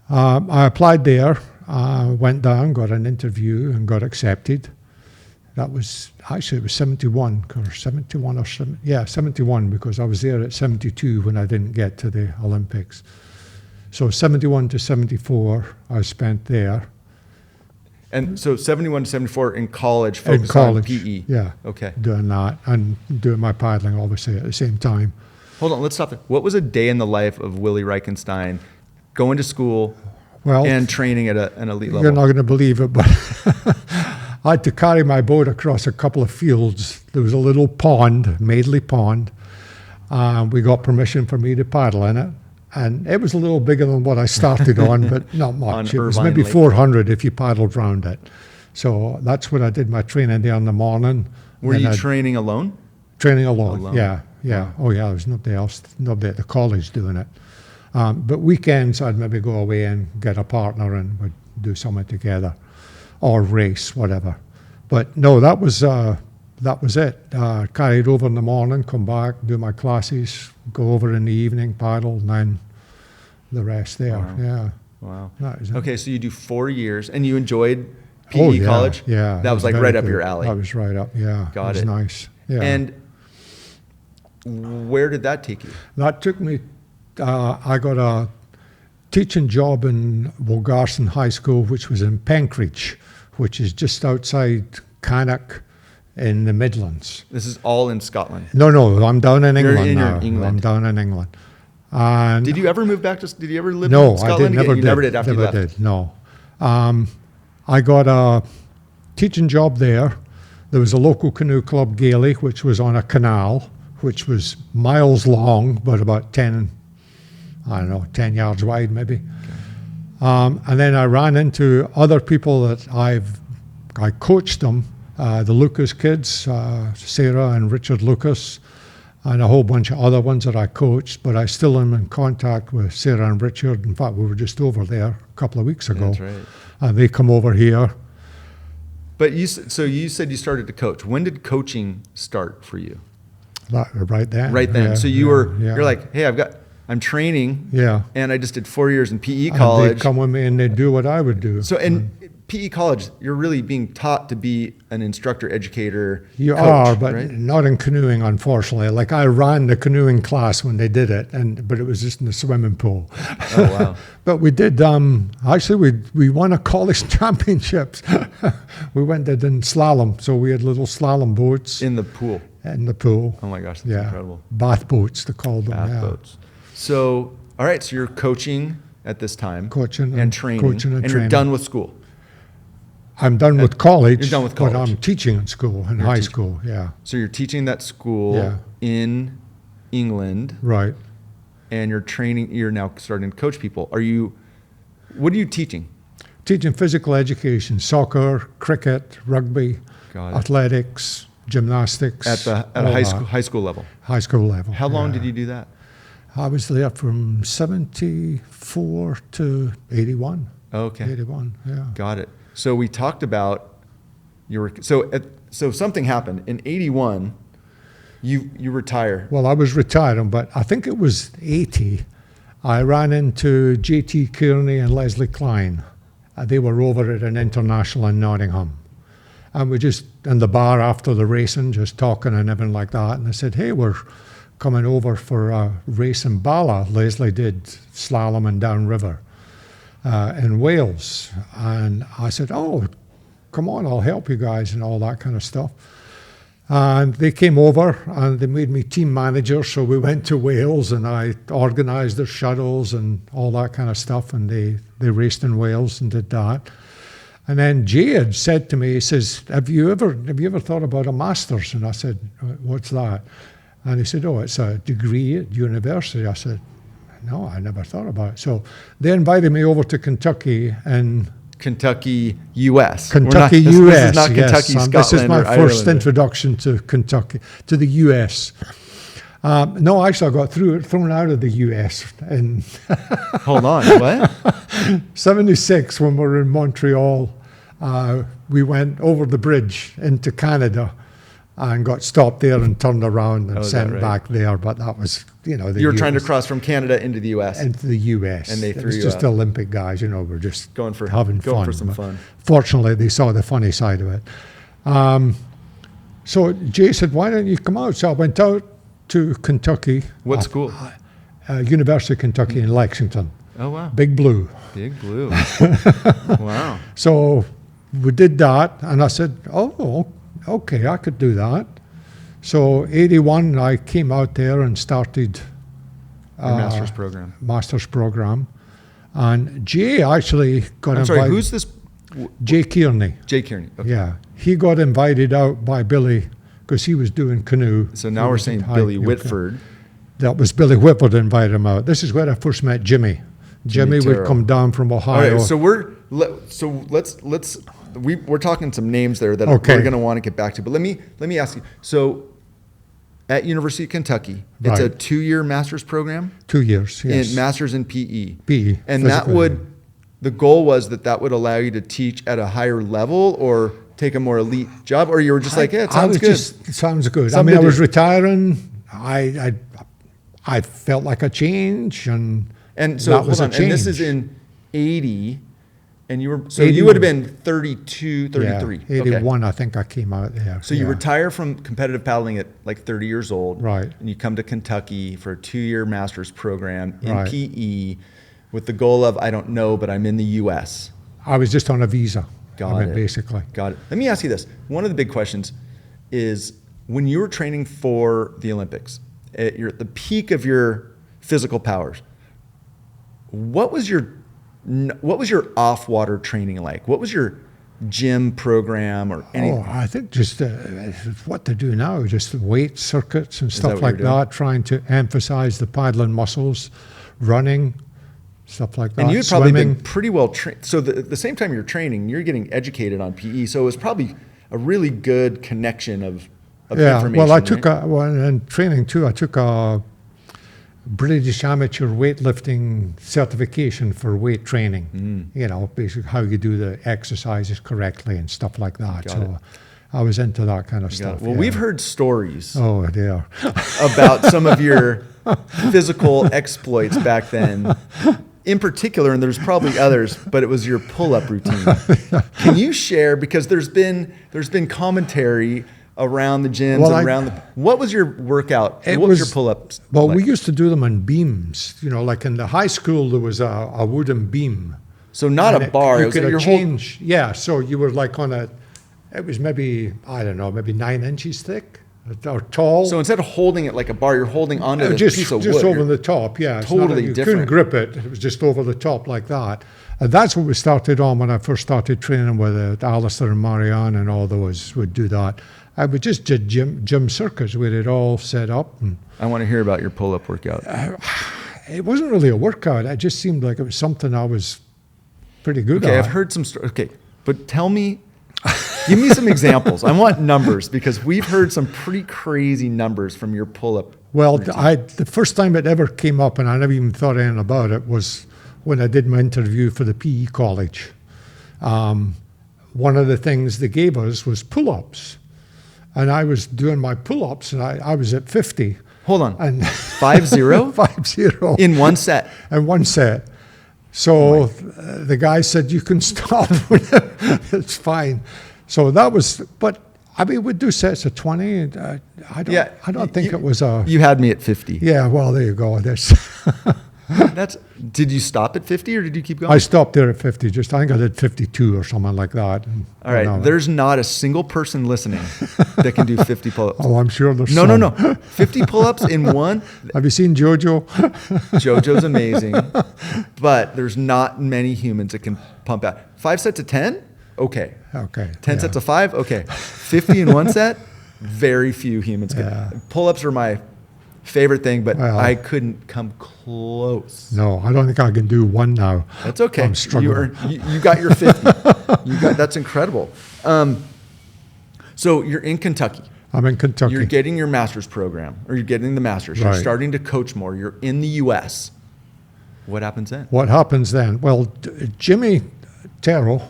I applied there, went down, got an interview, and got accepted. That was, actually, it was 71, or 71 or 7, yeah, 71, because I was there at 72 when I didn't get to the Olympics. So 71 to 74, I spent there. And so 71 to 74 in college, focused on PE. Yeah. Okay. Doing that and doing my paddling, obviously, at the same time. Hold on, let's stop there. What was a day in the life of Willie Reichenstein going to school, Well, and training at an elite level. you're not going to believe it, but I had to carry my boat across a couple of fields. There was a little pond, Madeley Pond. We got permission for me to paddle in it. And it was a little bigger than what I started on, but not much. It was Irvine maybe Lake. 400 if you paddled round it. So that's what I did my training there in the morning. Were Then you I'd- training alone? Training alone, Alone. yeah. Oh, yeah, there was nobody else, nobody at the college doing it. But weekends, I'd maybe go away and get a partner and we'd do something together or race, whatever. But no, that was it. Carried over in the morning, come back, do my classes, go over in the evening, paddle, and then the rest there. Wow. Yeah. Wow. That is it. Okay, so you do 4 years, and you enjoyed PE Oh, yeah, college? Yeah. That was like very right up good. your alley. That was right up, yeah. Got it was it. nice. Yeah. And where did that take you? That took me, I got a teaching job in Wolgarson High School, which was in Penkridge, which is just outside Cannock in the Midlands. This is all in Scotland. No, I'm down in You're England in now. England. I'm down in England. And Did you ever move back to? Did you ever live no, in Scotland? I did, never You did. never did after never you left. did, no. I got a teaching job there. There was a local canoe club, Gaelic, which was on a canal, which was miles long, but about 10 yards wide maybe. And then I ran into other people that I coached them, the Lucas kids, Sarah and Richard Lucas, and a whole bunch of other ones that I coached, but I still am in contact with Sarah and Richard. In fact, we were just over there a couple of weeks ago. That's right. And they come over here. But you said you started to coach. When did coaching start for you? Right then. Right then. Yeah, So yeah. you're like, hey, I'm training. Yeah. And I just did 4 years in PE And college. they'd come with me and they'd do what I would do. So in PE college, you're really being taught to be an instructor, educator, You coach, are, but right? not in canoeing, unfortunately. Like I ran the canoeing class when they did it, but it was just in the swimming pool. Oh, wow. But we did. Actually, we won a college championships. We went and did slalom, so we had little slalom boats In the pool. in the pool. Oh my gosh, that's Yeah, incredible. bath boats they called them. Bath yeah. boats. So, all right, so you're coaching at this time. Coaching and and training. coaching and you're training. done with school. I'm done with college. You're done with But college. I'm teaching in school, in high teaching. school. Yeah, So you're teaching that school Yeah. in England, right. and you're now starting to coach people. What are you teaching? Teaching physical education, soccer, cricket, rugby, Got it. athletics, gymnastics. At a all high that. high school level. High school level. How long yeah. did you do that? I was there from 74 to 81. Okay. 81, yeah. Got it. So we talked about so something happened in '81. You retire. Well, I was retiring, but I think it was 80. I ran into J.T. Kearney and Leslie Klein. They were over at an international in Nottingham. And we just, in the bar after the racing, just talking and everything like that. And I said, hey, we're coming over for a race in Bala. Leslie did slalom and downriver in Wales. And I said, oh, come on, I'll help you guys and all that kind of stuff. And they came over and they made me team manager. So we went to Wales and I organized their shuttles and all that kind of stuff. And they raced in Wales and did that. And then Jay had said to me, he says, have you ever thought about a master's? And I said, what's that? And he said, oh, it's a degree at university. I said, no, I never thought about it. So they invited me over to Kentucky and Kentucky, U.S. Kentucky, This U.S. is not Kentucky, yes. Scotland. This is my or first Ireland. introduction to Kentucky, to the U.S. No, actually, I got thrown out of the U.S. in Hold on, what? 76 when we were in Montreal. We went over the bridge into Canada and got stopped there and turned around and Oh, is that sent right? back there. But that was, the You were trying to US cross from Canada into the U.S. into the U.S. And they It threw was you just out. Olympic guys, we're just Going for having fun. some But fun. Fortunately, they saw the funny side of it. So Jay said, why don't you come out? So I went out to Kentucky. What school? University of Kentucky in Lexington. Oh wow, Big Blue. Big Blue. Wow. So we did that, and I said, oh, okay, I could do that. So 81, I came out there and started Your master's program. master's program. And Jay actually got I'm invited. sorry, who's this? Jay Kearney. Jay Kearney. Okay. Yeah, he got invited out by Billy because he was doing canoe. So now we're saying Billy Whitford. That was Billy Whitford invited him out. This is where I first met Jimmy. Jimmy would Terrell. come down from Ohio. All right, so we're talking some names there that Okay. we're going to want to get back to. But let me ask you. So at University of Kentucky, it's a Right. 2-year master's program 2 years, yes. in master's in PE. PE, And that physical the goal was that would allow you to teach at a higher level or take a more elite job, or you were just like, yeah, it sounds good. It sounds good. Something I to was do. retiring. I felt like a change, and So that was hold a on, and this change. is in 80, and you 80 would have was- been 32, 33. Yeah, 81, Okay. I think I came out there. So you yeah. retire from competitive paddling at like 30 years old, Right. And you come to Kentucky for a 2-year master's program in Right. PE, with the goal of, I don't know, but I'm in the U.S. I was just on a visa. Got it. Basically. Got it. Let me ask you this. One of the big questions is, when you were training for the Olympics, you're at the peak of your physical powers. What was your off-water training like? What was your gym program or anything? Oh, I think just what to do now, just weight circuits and that stuff what like you're doing? that, trying to emphasize the paddling muscles, running, stuff like that. And you'd probably swimming. been pretty well trained. So the same time you're training, you're getting educated on PE. So it was probably a really good connection of information. Well, I took right? in training too. I took a British amateur weightlifting certification for weight training. You know, basically how you do the exercises correctly and stuff like that. Got it. I was into that kind of Got stuff. it. Well, yeah. we've heard stories Oh, dear. about some of your physical exploits back then. In particular, and there's probably others, but it was your pull-up routine. Can you share, because there's been commentary around the gyms Well, and around what was your workout? What was your pull-ups? Well, like? we used to do them on beams. You know, like in the high school, there was a wooden beam. So not And a bar. You It was could your whole. change. Yeah, so you were like on a. It was maybe, I don't know, maybe 9 inches thick or tall. So instead of holding it like a bar, you're holding onto this just piece of just wood. over You're- the top, yeah. It's totally you different. couldn't grip it. It was just over the top like that. And that's what we started on when I first started training with Alistair and Marianne and all those would do that. I would just did gym circuits with it all set up. And I want to hear about your pull-up workout. it wasn't really a workout. It just seemed like it was something I was pretty good Okay, at. I've heard some stories. Okay, but tell me, give me some examples. I want numbers, because we've heard some pretty crazy numbers from your pull-up. Well, routine. the first time it ever came up, and I never even thought anything about it, was when I did my interview for the PE college. One of the things they gave us was pull-ups. And I was doing my pull-ups, and I was at 50. Hold on. And 5-0 5-0 in one set. in one set. So the guy said, you can stop. It's fine. So that was, but I mean, we'd do sets of 20. And, I don't think it was a. You had me at 50. Yeah, well, there you go. Did you stop at 50 or did you keep going? I stopped there at 50. Just I think I did 52 or something like that. All right. No. There's not a single person listening that can do 50 pull-ups. Oh, I'm sure there's No. some. 50 pull-ups in one. Have you seen JoJo? JoJo's amazing, but there's not many humans that can pump out 5 sets of 10. Okay. Okay. 10 yeah. sets of 5. Okay. 50 in one set. Very few humans can. Yeah. Pull-ups are my favorite thing, but Well, I couldn't come close. No, I don't think I can do one now. That's okay. I'm struggling. You got your 50. That's incredible. So you're in Kentucky. I'm in Kentucky. You're getting your master's program, or you're getting the master's. You're Right. starting to coach more. You're in the U.S. What happens then? What happens then? Well, Jimmy Terrell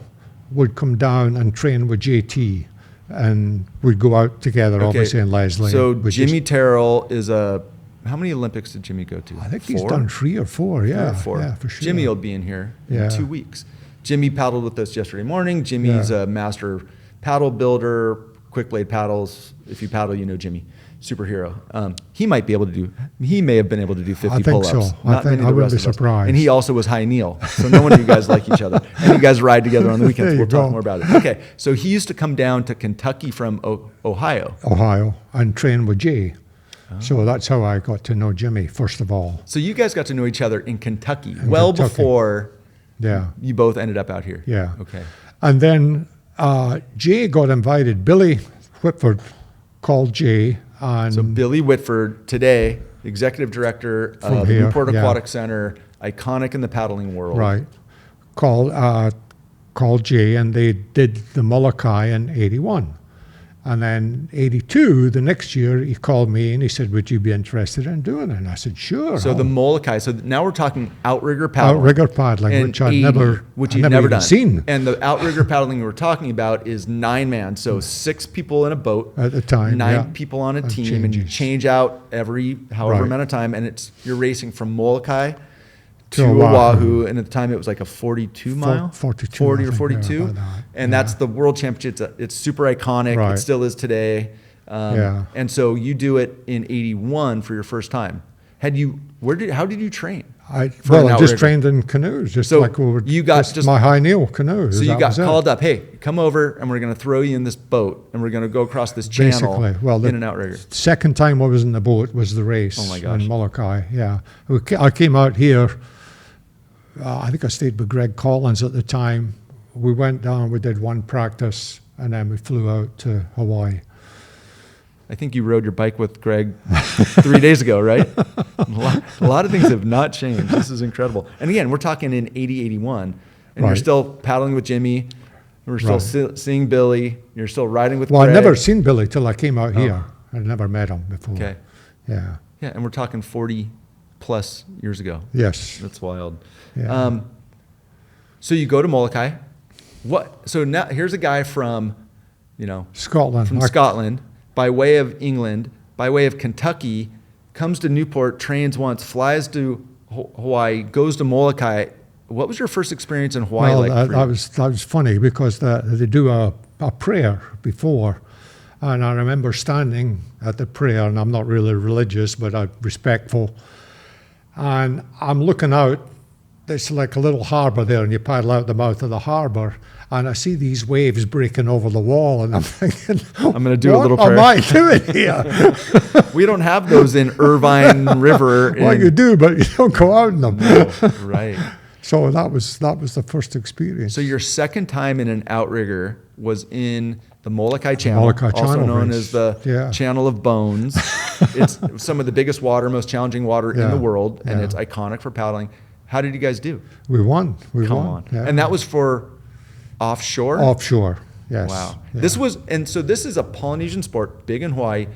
would come down and train with JT, and we'd go out together, obviously, and Leslie. So We'd Jimmy just- Terrell is how many Olympics did Jimmy go to? I think he's 4? done 3 or 4, yeah. 3 or 4. Yeah, for sure. Jimmy will be in here Yeah. in 2 weeks. Jimmy paddled with us yesterday morning. Jimmy's Yeah. a master paddle builder, quick blade paddles. If you paddle, you know Jimmy, superhero. He may have been able to do 50 I think pull-ups. so. Not many of the I wouldn't rest be of us. surprised. And he also was high kneel. So no wonder you guys like each other. And you guys ride together on the weekends. There you We'll talk go. more about it. Okay, so he used to come down to Kentucky from Ohio. Ohio, and train with Jay. So that's how I got to know Jimmy, first of all. So you guys got to know each other in Kentucky, Kentucky. before Yeah. you both ended up out here. Yeah. Okay. And then Jay got invited. Billy Whitford called Jay. And So Billy Whitford, today, executive director From of the here, Newport yeah. Aquatic Center, iconic in the paddling world. right, called Jay, and they did the Molokai in 81. And then 82, the next year, he called me and he said, would you be interested in doing it? And I said, sure. So the Molokai. So now we're talking outrigger paddling. outrigger paddling, in which I'd 80, never, which I'd you'd never never even done. seen And the outrigger paddling we're talking about is 9-man. So 6 people in a boat at the time. 9 yeah. people on a And team, and you changes. change out every however Right. amount of time, and you're racing from Molokai to To Oahu, and at the time it was like a 42 mile, 42, 40 I or think, 42, yeah, about that. and that's the world championship. It's super iconic. It Right. still is today. Yeah. And so you do it in 81 for your first time. How did you train? I an just outrigger? trained in canoes, just So like we were, you got just- my high Neil canoes. So you that got was it. called up, hey, come over, and we're going to throw you in this boat, and we're going to go across this channel Basically, well, in an outrigger. Second time I was in the boat was the race Oh my gosh. in Molokai. Yeah, I came out here. I think I stayed with Greg Collins at the time. We went down, we did one practice, and then we flew out to Hawaii. I think you rode your bike with Greg 3 days ago, right? A lot of things have not changed. This is incredible. And again, we're talking in 80, 81, and you're Right. still paddling with Jimmy. We're still seeing Billy. You're still riding with Well, Greg. I'd never seen Billy till I came out here. I'd never met him before. Okay. Yeah. Yeah, and we're talking 40 plus years ago. Yes. That's wild. Yeah. So you go to Molokai. So now here's a guy from, Scotland. from Scotland, by way of England, by way of Kentucky, comes to Newport, trains once, flies to Hawaii, goes to Molokai. What was your first experience in Hawaii Well, like? For that you? was funny because they do a prayer before, and I remember standing at the prayer, and I'm not really religious, but I'm respectful, and I'm looking out. There's like a little harbour there, and you paddle out the mouth of the harbour, and I see these waves breaking over the wall, and I'm thinking, I'm going to do a little what prayer. am I doing here? We don't have those in Irvine River. Well, you do, but you don't go out in them. Right. So that was the first experience. So your second time in an outrigger was in the Molokai Channel, Molokai also Channel known race. as the Yeah. Channel of Bones. It's some of the biggest water, most challenging water in Yeah. the world, and Yeah. it's iconic for paddling. How did you guys do? We won. We Come won. on. Yeah. And that was for offshore? Offshore, yes. Wow. Yeah. This is a Polynesian sport, big in Hawaii,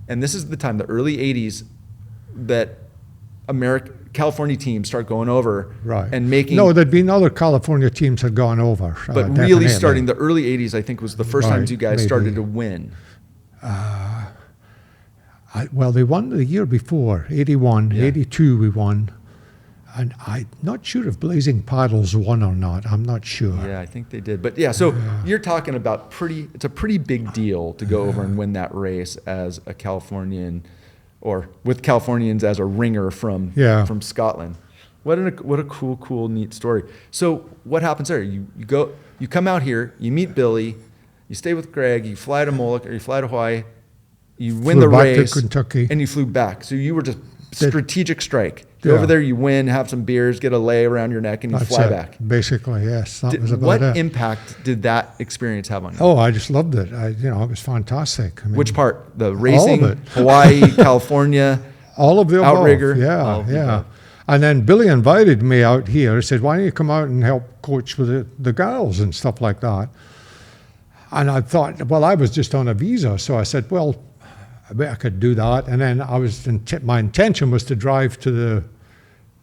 and this is the time, the early 80s, that California teams start going over Right. and making. No, there'd been other California teams had gone over. but really definitely. starting the early 80s, I think, was the first Right, times you guys maybe. started to win. Well, they won the year before, 81, Yeah. 82 we won. And I'm not sure if Blazing Paddles won or not. I'm not sure. Yeah, I think they did. But yeah, so you're talking about it's a pretty big deal to go over and win that race as a Californian, or with Californians as a ringer from Scotland. What a cool, neat story. So what happens there? You come out here, you meet Billy, you stay with Greg, you fly to Molokai, or you fly to Hawaii, you win Flew the back to race, Kentucky. and you flew back. So you were just strategic strike. You Yeah. go over there, you win, have some beers, get a lei around your neck, and you That's fly it. back. Basically, yes. That was about What it. impact did that experience have on you? Oh, I just loved it. It was fantastic. I mean, Which part? The racing, it. Hawaii, California? all of the above. Outrigger? All Yeah, of the yeah. above. And then Billy invited me out here. He said, why don't you come out and help coach with the girls and stuff like that? And I thought, well, I was just on a visa. So I said, well, I bet I could do that. And then my intention was to drive to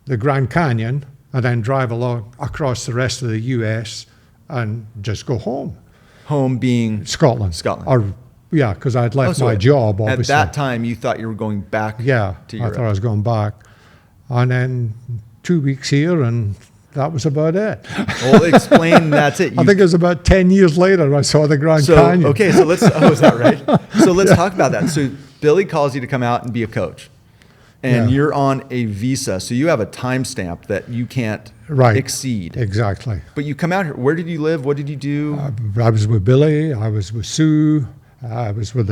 the Grand Canyon and then drive along across the rest of the U.S. and just go home. Home being Scotland. Scotland. Yeah, because I'd left so my job, obviously. At that time, you thought you were going back Yeah, to I Europe. thought I was going back. And then 2 weeks here, and that was about it. Well, explain that's it. I think it was about 10 years later I saw the Grand Canyon. Okay, so is that right? So let's talk about that. So Billy calls you to come out and be a coach. And Yeah. you're on a visa, so you have a timestamp that you can't exceed. Exactly. But you come out here. Where did you live? What did you do? I was with Billy. I was with Sue. I was with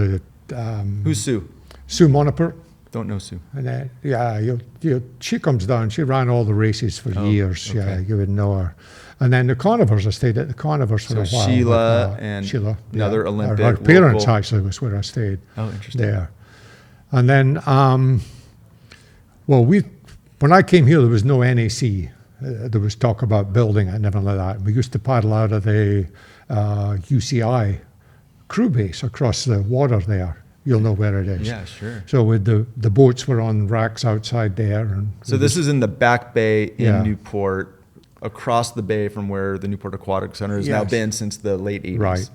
Who's Sue? Sue Monipert. Don't know Sue. And then, she comes down. She ran all the races for years. Okay. Yeah, you would know her. And then the Conivers, I stayed at the Conivers for a while. Sheila and another Olympic. Her parents local. actually was where I stayed. Oh, interesting. There. And then, when I came here, there was no NAC. There was talk about building it and everything like that. We used to paddle out of the UCI crew base across the water there. You'll know where it is. Yeah, sure. So with the boats were on racks outside there. And so this is in the back bay in Yeah. Newport, across the bay from where the Newport Aquatic Center has now Yes. been since the late 80s. Right.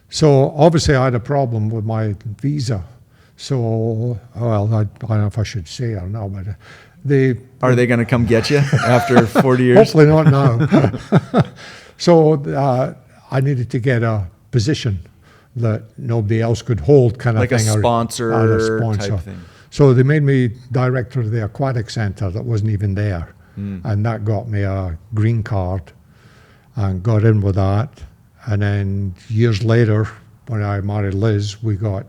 So obviously I had a problem with my visa. So, well, I don't know if I should say or not, but Are they going to come get you after 40 years? hopefully not now. So I needed to get a position that nobody else could hold, kind of Like a thing. sponsor type thing. So they made me director of the aquatic center that wasn't even there. And that got me a green card and got in with that. And then years later, when I married Liz, we got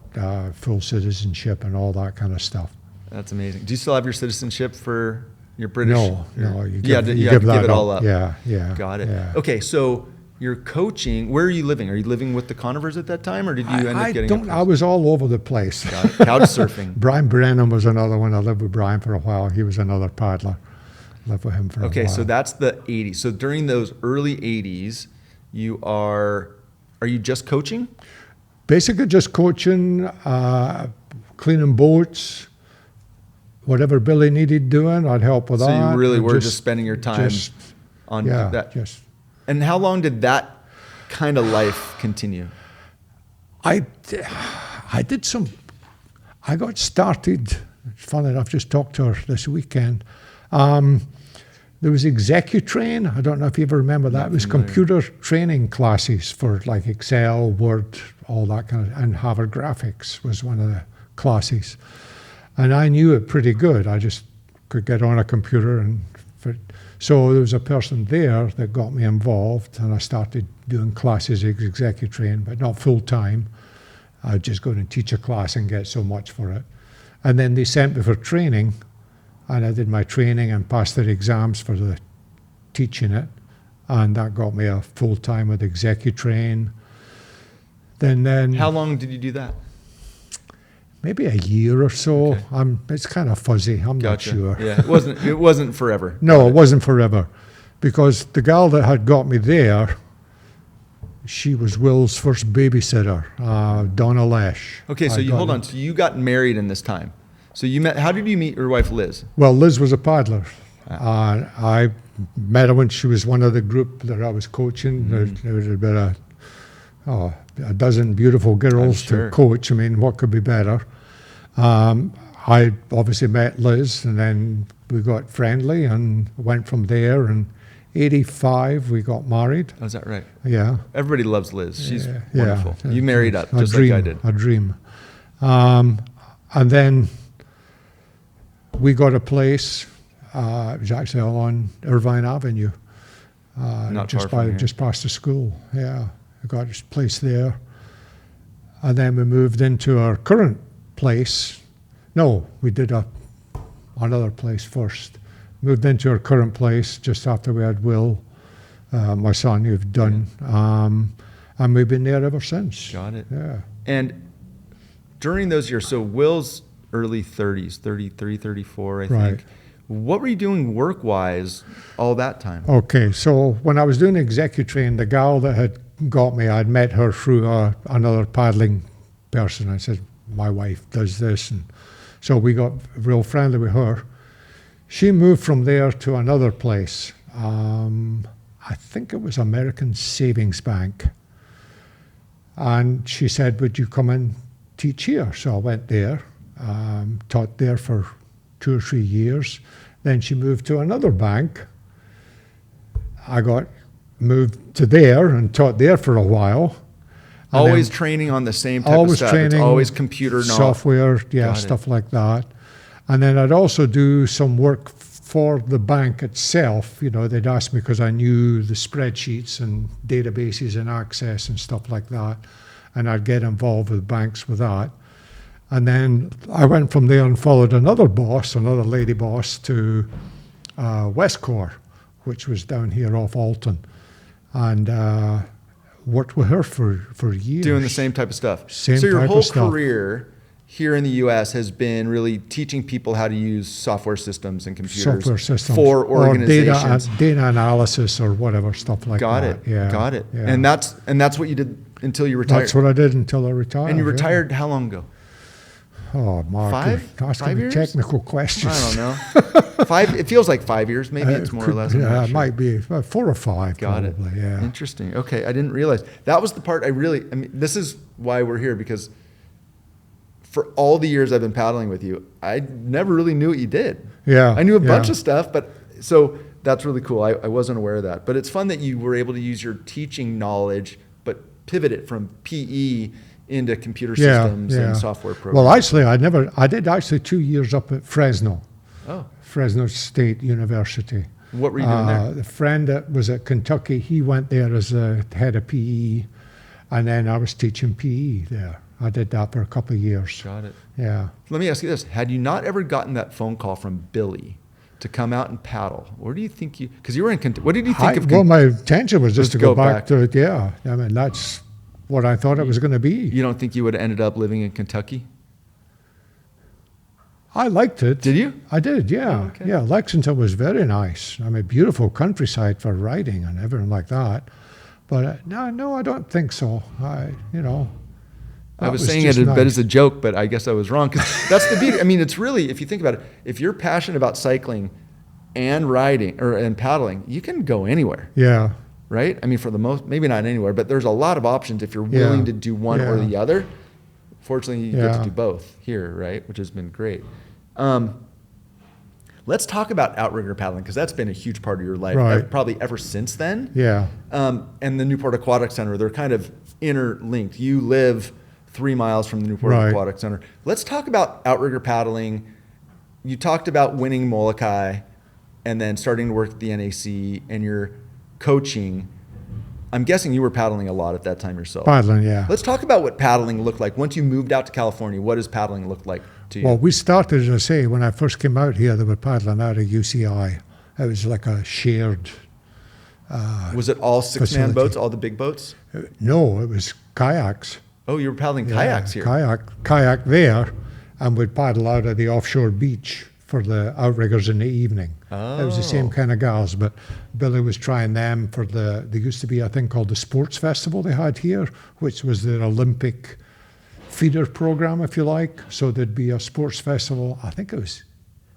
full citizenship and all that kind of stuff. That's amazing. Do you still have your citizenship for your British? No, you have to give that it all up. Yeah. Got it. Yeah. Okay, so you're coaching. Where are you living? Are you living with the Conivers at that time, or did you end up getting a place? I was all over the place. Got it. Couch surfing. Brian Brennan was another one. I lived with Brian for a while. He was another paddler. Lived with him for a while. Okay, so that's the 80s. So during those early 80s, are you just coaching? Basically just coaching, cleaning boats, whatever Billy needed doing, I'd help with that. So you really and were just spending your time on that. And how long did that kind of life continue? I got started, funny enough, just talked to her this weekend. There was ExecuTrain. I don't know if you ever remember that. It was computer training classes for like Excel, Word, all that kind of, and Harvard Graphics was one of the classes. And I knew it pretty good. I just could get on a computer so there was a person there that got me involved, and I started doing classes at ExecuTrain, but not full time. I'd just go and teach a class and get so much for it. And then they sent me for training, and I did my training and passed the exams for the teaching it, and that got me a full time with ExecuTrain. Then how long did you do that? Maybe a year or so. Okay. It's kind of fuzzy. I'm Gotcha. not sure. Yeah, it wasn't forever. No, it wasn't forever, because the gal that had got me there, she was Will's first babysitter, Donna Lesh. Okay, so hold on. So you got married in this time. So how did you meet your wife, Liz? Well, Liz was a paddler. I met her when she was one of the group that I was coaching. There was about a dozen beautiful girls to coach. I mean, what could be better? I obviously met Liz, and then we got friendly and went from there. And 85, we got married. Oh, is that right? Yeah. Everybody loves Liz. She's Yeah. wonderful. You married up just dream, like I did. A dream. And then we got a place. It was actually on Irvine Avenue, Not just far from here. just past the school. Yeah, we got a place there, and then we moved into our current place. No, we did another place first. Moved into our current place just after we had Will, my son, who've done, and we've been there ever since. Got it. Yeah. And during those years, so Will's early 30s, 33, 34, I think. Right. What were you doing work-wise all that time? Okay, so when I was doing ExecuTrain, the gal that had got me, I'd met her through another paddling person. I said, my wife does this. And so we got real friendly with her. She moved from there to another place. I think it was American Savings Bank. And she said, would you come and teach here? So I went there, taught there for 2 or 3 years. Then she moved to another bank. I got moved to there and taught there for a while. And Always training on the same type of always stuff. training, It's always computer knowledge. software, yeah, Got it. stuff like that. And then I'd also do some work for the bank itself. You know, they'd ask me because I knew the spreadsheets and databases and access and stuff like that. And I'd get involved with banks with that. And then I went from there and followed another lady boss, to Westcore, which was down here off Alton, and worked with her for years. Doing the same type of stuff. Same so your type whole of stuff. career here in the U.S. has been really teaching people how to use software systems and computers Software systems for organizations. or data analysis or whatever stuff like Got that. it. Yeah. Got it. Yeah. And that's what you did until you retired. That's what I did until I retired. And you yeah. retired how long ago? Oh, Mark, Five asking me years? technical questions. I don't know. 5. It feels like 5 years. Maybe it's more or less. I'm Yeah, not it sure. might be 4 or 5. Got probably, it. Yeah. Interesting. Okay, I didn't realize that was the part I mean, this is why we're here, because for all the years I've been paddling with you, I never really knew what you did. Yeah. I knew a bunch yeah. of stuff, but so that's really cool. I wasn't aware of that, but it's fun that you were able to use your teaching knowledge, but pivot it from PE into computer systems and software programs. Well, actually, I did actually 2 years up at Fresno, Oh, Fresno State University. what were you doing there? The friend that was at Kentucky, he went there as a head of PE, and then I was teaching PE there. I did that for a couple of years. Got it. Yeah. Let me ask you this. Had you not ever gotten that phone call from Billy to come out and paddle, where do you think because you were in Kentucky, what did you think of Well, my intention was just to go back. back to it. Yeah. I mean, that's what I thought it was going to be. You don't think you would have ended up living in Kentucky? I liked it. Did you? I did, yeah. Oh, okay. Yeah, Lexington was very nice. I mean, beautiful countryside for riding and everything like that. But no, I don't think so. I that was saying it just a bit nice. as a joke, but I guess I was wrong. 'Cause that's the beauty. I mean, it's really, if you think about it, if you're passionate about cycling and riding and paddling, you can go anywhere, Yeah, right? I mean, for the most, maybe not anywhere, but there's a lot of options if you're Yeah. willing to do one or Yeah. the other. Fortunately, you get to Yeah. do both here, right? Which has been great. Let's talk about outrigger paddling, because that's been a huge part of your life, Right. probably ever since then. yeah. And the Newport Aquatic Center, they're kind of interlinked. You live 3 miles from the Newport Right. Aquatic Center. Let's talk about outrigger paddling. You talked about winning Molokai and then starting to work at the NAC and your coaching. I'm guessing you were paddling a lot at that time yourself. Paddling, yeah. Let's talk about what paddling looked like. Once you moved out to California, what does paddling look like to you? Well, we started, as I say, when I first came out here, they were paddling out of UCI. It was like a shared. Was it all 6-man facility. boats, all the big boats? No, it was kayaks. Oh, you were paddling kayaks here. Kayak there, and we'd paddle out of the offshore beach for the outriggers in the evening. It was the same Oh. kind of guys, but Billy was trying them for there used to be a thing called the Sports Festival they had here, which was their Olympic feeder program, if you like. So there'd be a sports festival, I think it was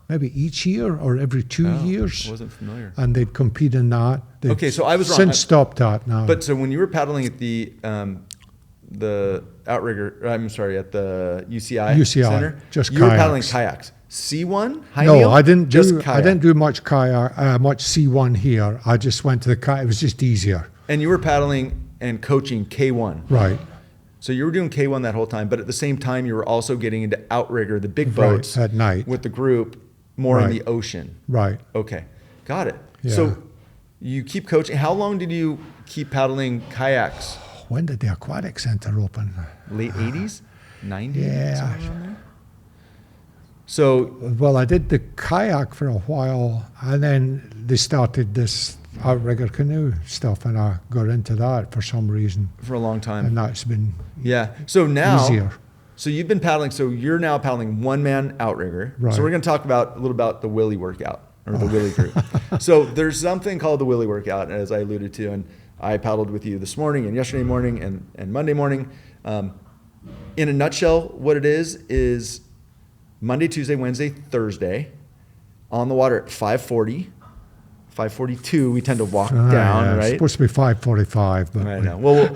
maybe each year or every 2 Oh, years. I wasn't familiar. And they'd compete in that. They've Okay, so I was wrong. since stopped that now. But so when you were paddling at the outrigger, I'm sorry, at the UCI Center, just you were paddling kayaks. kayaks. C1, high No, heel? I didn't Just do. I kayak. didn't do much kayak, much C1 here. I just went to the kayak. It was just easier. And you were paddling and coaching K1. Right. So you were doing K1 that whole time, but at the same time you were also getting into outrigger, the big Right, boats at night. with the group, more in Right. the ocean. Right. Okay, got it. Yeah. So you keep coaching. How long did you keep paddling kayaks? When did the aquatic center open? Late 80s? 90s? Yeah. Somewhere around there? So Well, I did the kayak for a while, and then they started this outrigger canoe stuff, and I got into that for some reason, for a long time. and that's been Yeah. So now, easier. so you've been paddling. So you're now paddling 1-man outrigger. Right. So we're going to talk about a little about the Willy workout or the Willy group. So there's something called the Willy workout, as I alluded to, and I paddled with you this morning and yesterday morning and Monday morning. In a nutshell, what it is Monday, Tuesday, Wednesday, Thursday, on the water at 5:40. 5:42, we tend to walk down, yeah, It's right? supposed to be 5:45, but I know. Well,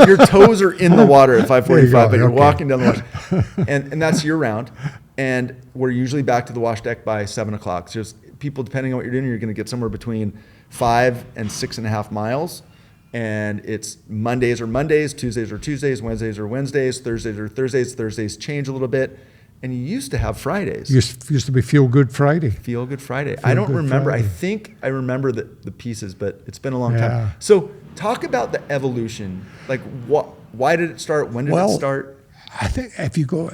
your toes are in the water at 5:45, but you're okay. walking down the wash, and that's year round. And we're usually back to the wash deck by 7 o'clock. So just people, depending on what you're doing, you're going to get somewhere between 5 and 6.5 miles. And it's Mondays are Mondays, Tuesdays are Tuesdays, Wednesdays are Wednesdays, Thursdays are Thursdays. Thursdays change a little bit, and you used to have Fridays. used to be Feel Good Friday. Feel Good Friday. Feel I don't Good remember. Friday. I think I remember the pieces, but it's been a long Yeah. time. So talk about the evolution. Like, why did it start? When did it start? I think if you go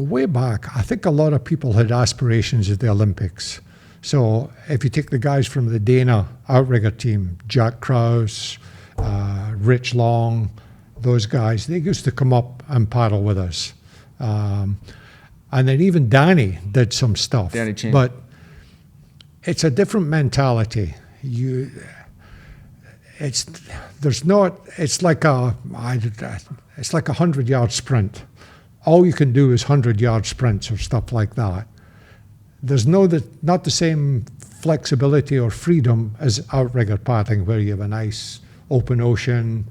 way back, I think a lot of people had aspirations at the Olympics. So if you take the guys from the Dana outrigger team, Jack Krause, Rich Long, those guys, they used to come up and paddle with us. And then even Danny did some stuff. Danny Chin. But it's a different mentality. It's like a 100-yard sprint. All you can do is 100-yard sprints or stuff like that. There's not the same flexibility or freedom as outrigger paddling, where you have a nice open ocean.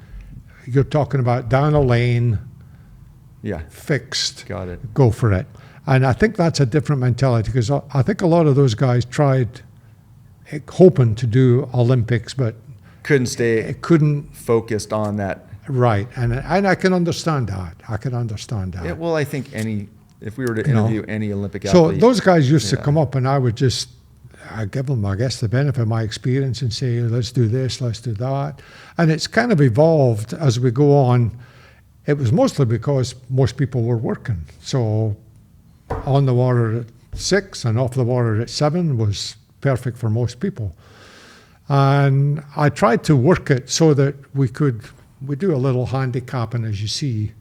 You're talking about down a lane, fixed. Got it. Go for it. And I think that's a different mentality, because I think a lot of those guys tried hoping to do Olympics, but couldn't focused on that. Right, and I can understand that. Yeah, well, I think if we were to interview any Olympic athlete. So those guys used to come up, and I would I give them, I guess, the benefit of my experience and say, let's do this, let's do that. And it's kind of evolved as we go on. It was mostly because most people were working. So on the water at 6 and off the water at 7 was perfect for most people. And I tried to work it so that we do a little handicapping, as you see.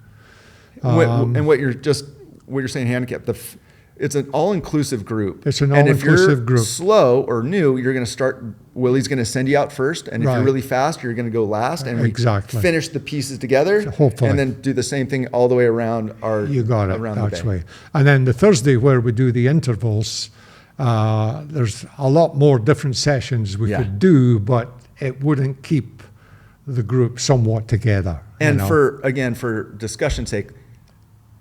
And what you're saying, handicap, it's an all-inclusive group. It's an all-inclusive group. If you're slow or new, you're going to start, Willie's going to send you out first. And if you're really fast, you're going to go last. And we finish the pieces together. Hopefully. And then do the same thing all the way around You got it, around that's the bay. Right. And then the Thursday where we do the intervals, there's a lot more different sessions we could do, but it wouldn't keep the group somewhat together. And for discussion's sake,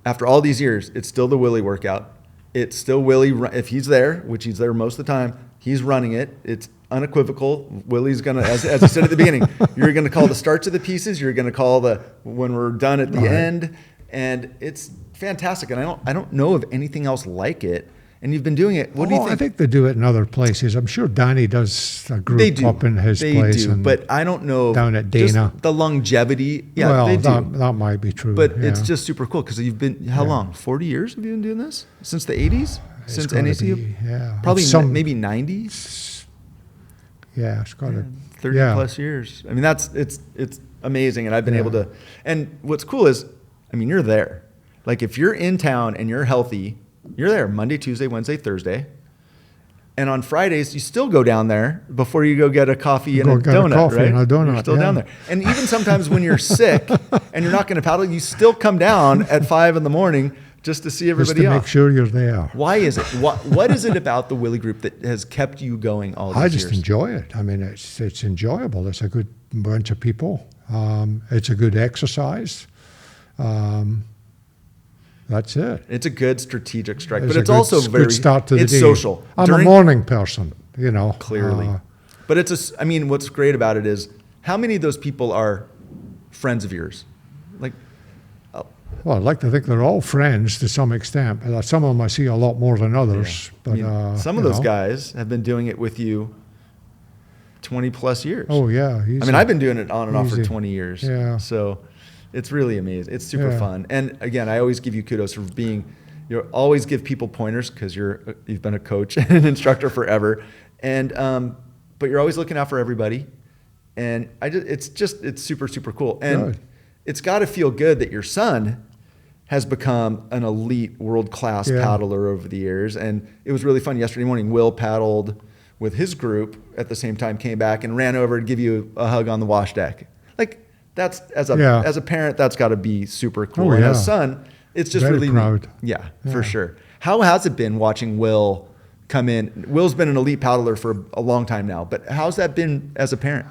after all these years, it's still the Willie workout. It's still Willie. If he's there, which he's there most of the time, he's running it. It's unequivocal. Willie's going to, as I said at the beginning, you're going to call the starts of the pieces. You're going to call when we're done at the end. And it's fantastic. And I don't know of anything else like it. And you've been doing it. What do you think? I think they do it in other places. I'm sure Danny does a group up in his place. They do, but I don't know. Down at Dana. Just the longevity. Yeah, well, they do. That might be true. But it's just super cool because you've been, how long? 40 years have you been doing this? Since the 80s? Since NAC? Probably maybe 90s? Yeah, it's got it. 30 plus years. I mean, it's amazing. And I've been able to, and what's cool is, I mean, you're there. Like if you're in town and you're healthy, you're there Monday, Tuesday, Wednesday, Thursday. And on Fridays, you still go down there before you go get a coffee and a donut, right? And a donut, you're still down there. And even sometimes when you're sick and you're not going to paddle, you still come down at 5 in.the.morning just to see everybody else. Just to make sure you're there. Why is it? What is it about the Willie group that has kept you going all these years? I just enjoy it. I mean, it's enjoyable. It's a good bunch of people. It's a good exercise. That's it. It's a good strategic strike, but it's also very good start to the day. Social. I'm a morning person, Clearly. But what's great about it is how many of those people are friends of yours? Well, I'd like to think they're all friends to some extent. Some of them I see a lot more than others. Yeah. But some of those guys have been doing it with you 20 plus years. Oh yeah. I've been doing it on and off for 20 years. Yeah. So it's really amazing. It's super fun. And again, I always give you kudos for you always give people pointers because you've been a coach and an instructor forever. And, but you're always looking out for everybody. And it's super, super cool. And it's got to feel good that your son has become an elite world-class paddler over the years. And it was really fun. Yesterday morning, Will paddled with his group at the same time, came back and ran over to give you a hug on the wash deck. That's as a parent, that's got to be super cool. And as a son, it's just very really proud. Yeah, for sure. How has it been watching Will come in? Will's been an elite paddler for a long time now, but how's that been as a parent?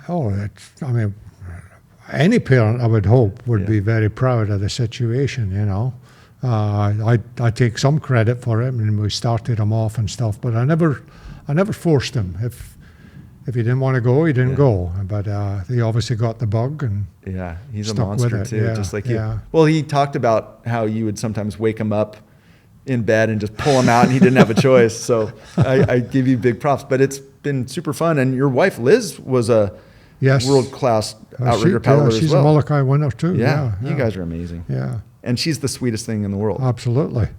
Any parent I would hope would be very proud of the situation. I take some credit for it. I mean, we started him off and stuff, but I never forced him. If he didn't want to go, he didn't go. But he obviously got the bug and he's a stuck monster with it. too, just like you. Well, he talked about how you would sometimes wake him up in bed and just pull him out, and he didn't have a choice. So I give you big props. But it's been super fun. And your wife Liz was a world-class outrigger paddler as well. She's a Molokai winner too. Yeah, you guys are amazing. Yeah. And she's the sweetest thing in the world. Absolutely.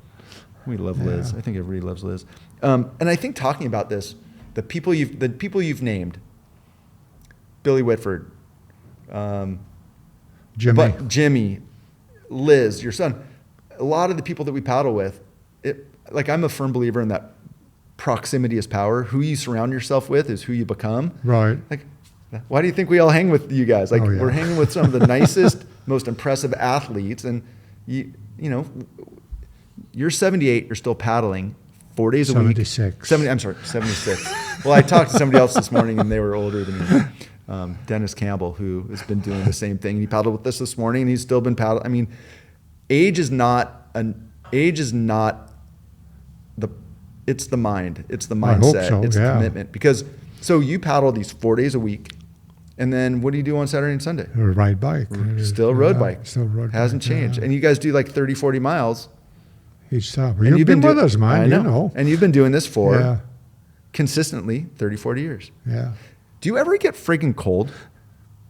We love Liz. I think everybody loves Liz. And I think talking about this, the people you've named, Billy Whitford, Jimmy, Liz, your son, a lot of the people that we paddle with, I'm a firm believer in that proximity is power. Who you surround yourself with is who you become. Right. Like, why do you think we all hang with you guys? Like, we're hanging with some of the nicest, most impressive athletes, and you know, you're 78, you're still paddling 4 days a week. 76. I'm sorry, 76. Well, I talked to somebody else this morning, and they were older than me. Dennis Campbell, who has been doing the same thing. He paddled with us this morning, and he's still been paddling. I mean, age is not it's the mind. It's the mindset. I hope so, it's the commitment. Because, so you paddle these 4 days a week, and then what do you do on Saturday and Sunday? Ride bike. Still road bike. Still road Hasn't bike, changed. And you guys do like 30, 40 miles. Each time. You've been with us, man. I know. You know. And you've been doing this for consistently 30, 40 years. Yeah. Do you ever get freaking cold?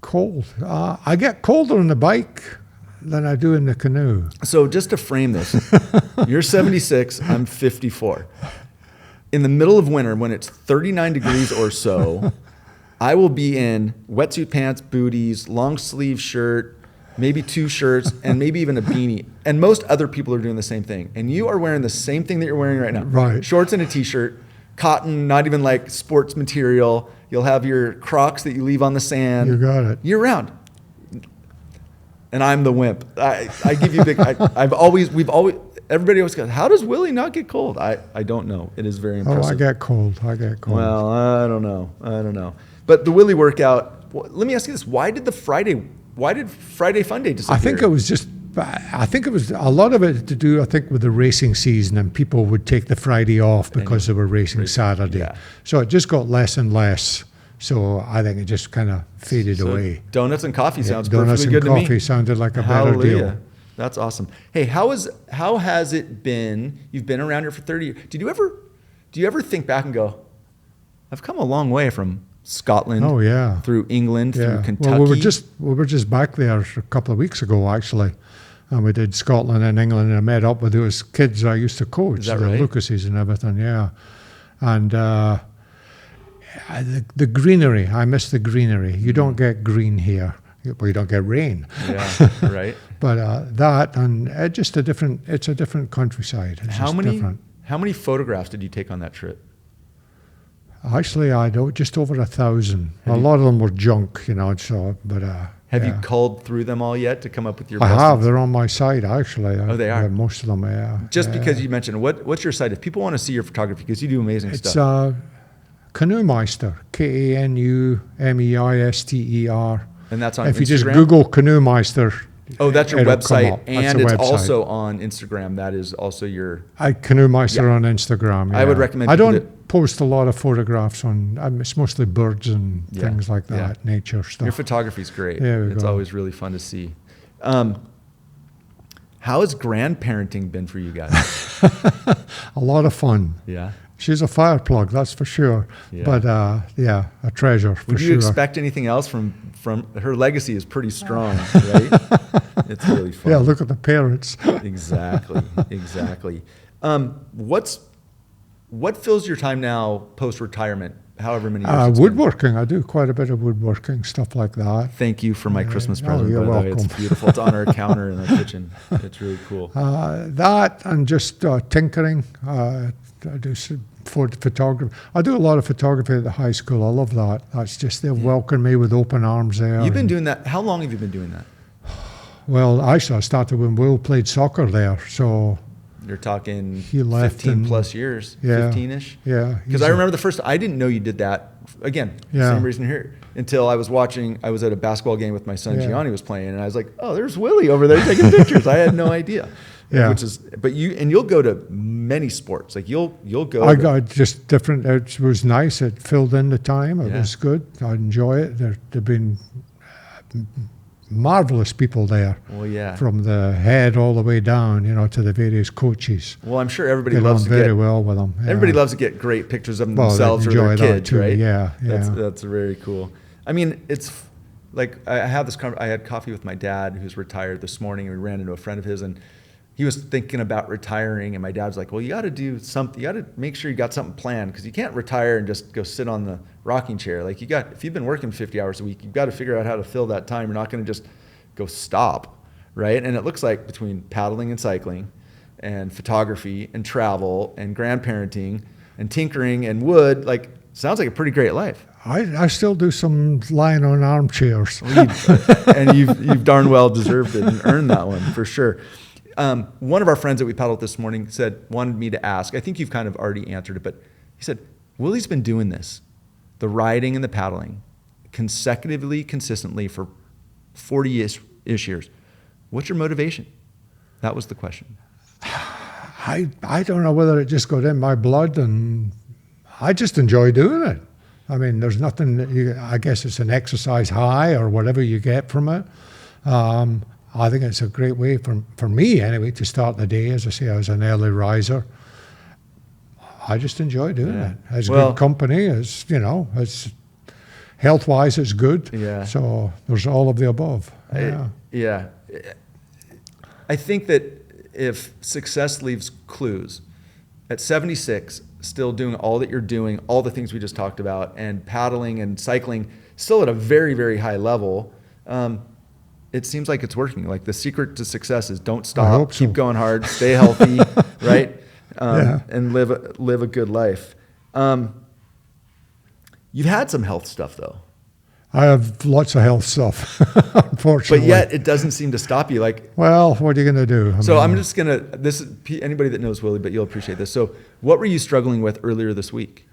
Cold. I get colder on the bike than I do in the canoe. So just to frame this, you're 76, I'm 54. In the middle of winter, when it's 39 degrees or so, I will be in wetsuit pants, booties, long sleeve shirt, maybe 2 shirts, and maybe even a beanie. And most other people are doing the same thing. And you are wearing the same thing that you're wearing right now. Right. Shorts and a t-shirt, cotton, not even like sports material. You'll have your Crocs that you leave on the sand. You got it. Year round. And I'm the wimp. I give you big, everybody always goes, how does Willie not get cold? I don't know. It is very impressive. Oh, I get cold. Well, I don't know. But the Willie workout, let me ask you this. Why did Friday Fun Day disappear? I think it was a lot of it to do, I think, with the racing season, and people would take the Friday off because they were racing Saturday. Yeah. So it just got less and less. So I think it just kind of faded away. Donuts and coffee sounds perfectly good to me. Donuts and coffee sounded like a better deal. That's awesome. Hey, how has it been? You've been around here for 30 years. Do you ever think back and go, I've come a long way from Scotland through England, through Kentucky? Well, we were just back there a couple of weeks ago, actually. And we did Scotland and England, and I met up with those kids I used to coach, Is that right? Lucases and everything, yeah. And the greenery, I miss the greenery. You don't get green here. Well, you don't get rain. Yeah, right. But that, and it's a different countryside. It's different. How many photographs did you take on that trip? Actually, I don't, just over 1,000. A lot of them were junk, you know, so, but... Have you culled through them all yet to come up with your I best have. ones? They're on my site, actually. They are? Most of them, yeah. Just because you mentioned, what's your site? If people want to see your photography, because you do amazing stuff. It's Canoemeister, Kaneumeister. And that's on Instagram? If you just Google Canoemeister. Oh, that's your website, and it's website. Also on Instagram. That is also your... Canoemeister on Instagram, yeah. I would recommend I don't post a lot of photographs on... It's mostly birds and things like that, nature stuff. Your photography's great. It's always really fun to see. How has grandparenting been for you guys? A lot of fun. Yeah. She's a fire plug, that's for sure. Yeah. But a treasure for sure. Would you expect anything else from her legacy is pretty strong, right? It's really fun. Yeah, look at the parents. Exactly. What fills your time now post-retirement, however many years? Woodworking. I do quite a bit of woodworking, stuff like that. Thank you for my Christmas present, you're by the way. welcome. It's beautiful. It's on our counter in our kitchen. It's really cool. That and just tinkering. I do photography. I do a lot of photography at the high school. I love that. That's just, they welcome me with open arms there. You've been doing that. How long have you been doing that? Well, actually, I started when Will played soccer there. So you're talking he left 15 plus years, 15-ish? Yeah. Because I remember the first, I didn't know you did that. Again, same reason here. Until I was at a basketball game with my son, Gianni was playing, and I was like, oh, there's Willie over there taking pictures. I had no idea. Yeah. You'll go to many sports. Like you'll go. I got just different. It was nice. It filled in the time. It was good. I enjoy it. There've been marvelous people there. Well, yeah. From the head all the way down, to the various coaches. Well, I'm sure everybody loves to very well with them. Yeah. Everybody loves to get great pictures of themselves or their kids, too, right? Yeah. That's very cool. I mean, like I had coffee with my dad, who's retired, this morning, and we ran into a friend of his, and he was thinking about retiring, and my dad was like, well, you got to do something. You got to make sure you got something planned, because you can't retire and just go sit on the rocking chair. Like, if you've been working 50 hours a week, you've got to figure out how to fill that time. You're not going to just go stop, right? And it looks like between paddling and cycling and photography and travel and grandparenting and tinkering and wood, like, sounds like a pretty great life. I still do some lying on armchairs. And you've darn well deserved it and earned that one for sure. One of our friends that we paddled this morning wanted me to ask, I think you've kind of already answered it, but he said, Willie's been doing this, the riding and the paddling, consistently for 40-ish years. What's your motivation? That was the question. I don't know whether it just got in my blood, and I just enjoy doing it. I mean, there's nothing, I guess it's an exercise high or whatever you get from it. I think it's a great way for me anyway to start the day. As I say, I was an early riser. I just enjoy doing it. It's good company, as health-wise it's good. Yeah. So there's all of the above. Yeah. I think that if success leaves clues, at 76, still doing all that you're doing, all the things we just talked about, and paddling and cycling, still at a very, very high level, it seems like it's working. Like, the secret to success is don't stop, keep going hard, stay healthy, right? And live a good life. You've had some health stuff, though. I have lots of health stuff, unfortunately. But yet it doesn't seem to stop you. Like, well, what are you going to do? I'm just going to, this is anybody that knows Willie, but you'll appreciate this. So what were you struggling with earlier this week?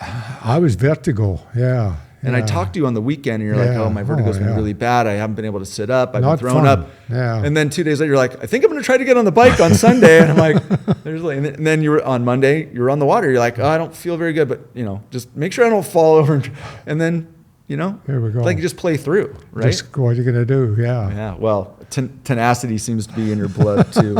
I was vertigo, yeah. And I talked to you on the weekend, and you're like, oh, my vertigo's been really bad. I haven't been able to sit up. I've been thrown up. Yeah. And then 2 days later, you're like, I think I'm going to try to get on the bike on Sunday. And I'm like, and then you were on Monday, you were on the water. You're like, oh, I don't feel very good, but, just make sure I don't fall over. And then, here we go. It's like you just play through, right? Just what are you going to do? Yeah. Yeah. Well, tenacity seems to be in your blood too.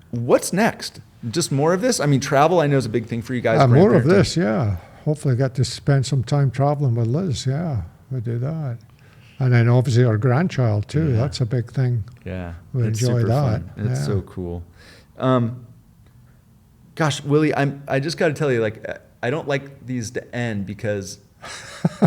What's next? Just more of this? I mean, travel, I know, is a big thing for you guys. More of this, yeah. Hopefully I get to spend some time traveling with Liz. Yeah, we do that. And then obviously our grandchild too. Yeah. That's a big thing. Yeah. We enjoy that. It's so cool. Gosh, Willie, I just got to tell you, like, I don't like these to end because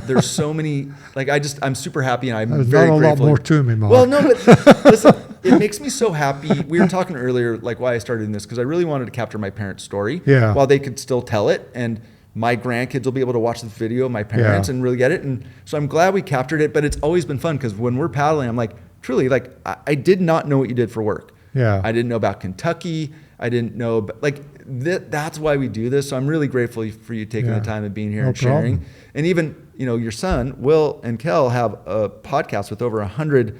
there's so many, like, I'm super happy, and I'm very grateful. There's not a lot more to me, Mark. Well, no, but listen, it makes me so happy. We were talking earlier, like, why I started in this, because I really wanted to capture my parents' story while they could still tell it, and my grandkids will be able to watch this video of my parents and really get it. And so I'm glad we captured it, but it's always been fun, because when we're paddling, I'm like, truly, like, I did not know what you did for work. Yeah. I didn't know about Kentucky. I didn't know, but like, that's why we do this. So I'm really grateful for you taking the time and being here and sharing. And even, your son, Will and Kel, have a podcast with over 100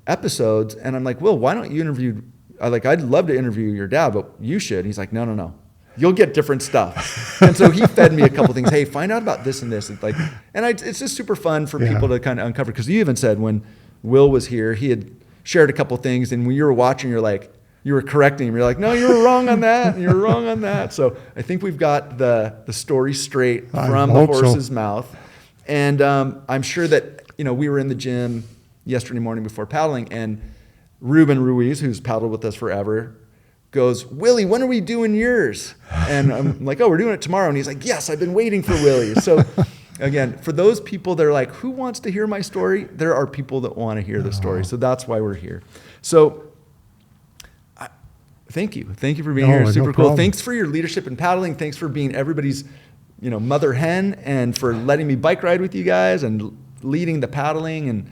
episodes. And I'm like, Will, why don't you interview, I'd love to interview your dad, but you should. And he's like, no. You'll get different stuff. And so he fed me a couple things. Hey, find out about this and this. It's just super fun for people to kind of uncover. Because you even said when Will was here, he had shared a couple things. And when you were watching, you were correcting him. You're like, no, you were wrong on that. And you're wrong on that. So I think we've got the story straight from the horse's mouth. And I'm sure that, we were in the gym yesterday morning before paddling, and Ruben Ruiz, who's paddled with us forever, goes, Willie, when are we doing yours? And I'm like, oh, we're doing it tomorrow. And he's like, yes, I've been waiting for Willie. So again, for those people that are like, who wants to hear my story? There are people that want to hear the story. So that's why we're here. So thank you. Thank you for being here. Super cool. Thanks for your leadership in paddling. Thanks for being everybody's, mother hen, and for letting me bike ride with you guys and leading the paddling, and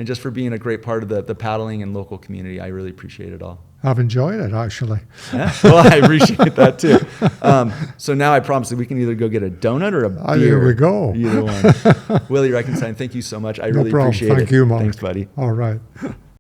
just for being a great part of the paddling and local community. I really appreciate it all. I've enjoyed it, actually. Yeah? Well, I appreciate that too. So now I promise that we can either go get a donut or a beer. Here we go. Either one. Willie Reichenstein, thank you so much. I really appreciate it. Thank you, Mark. Thanks, buddy. All right.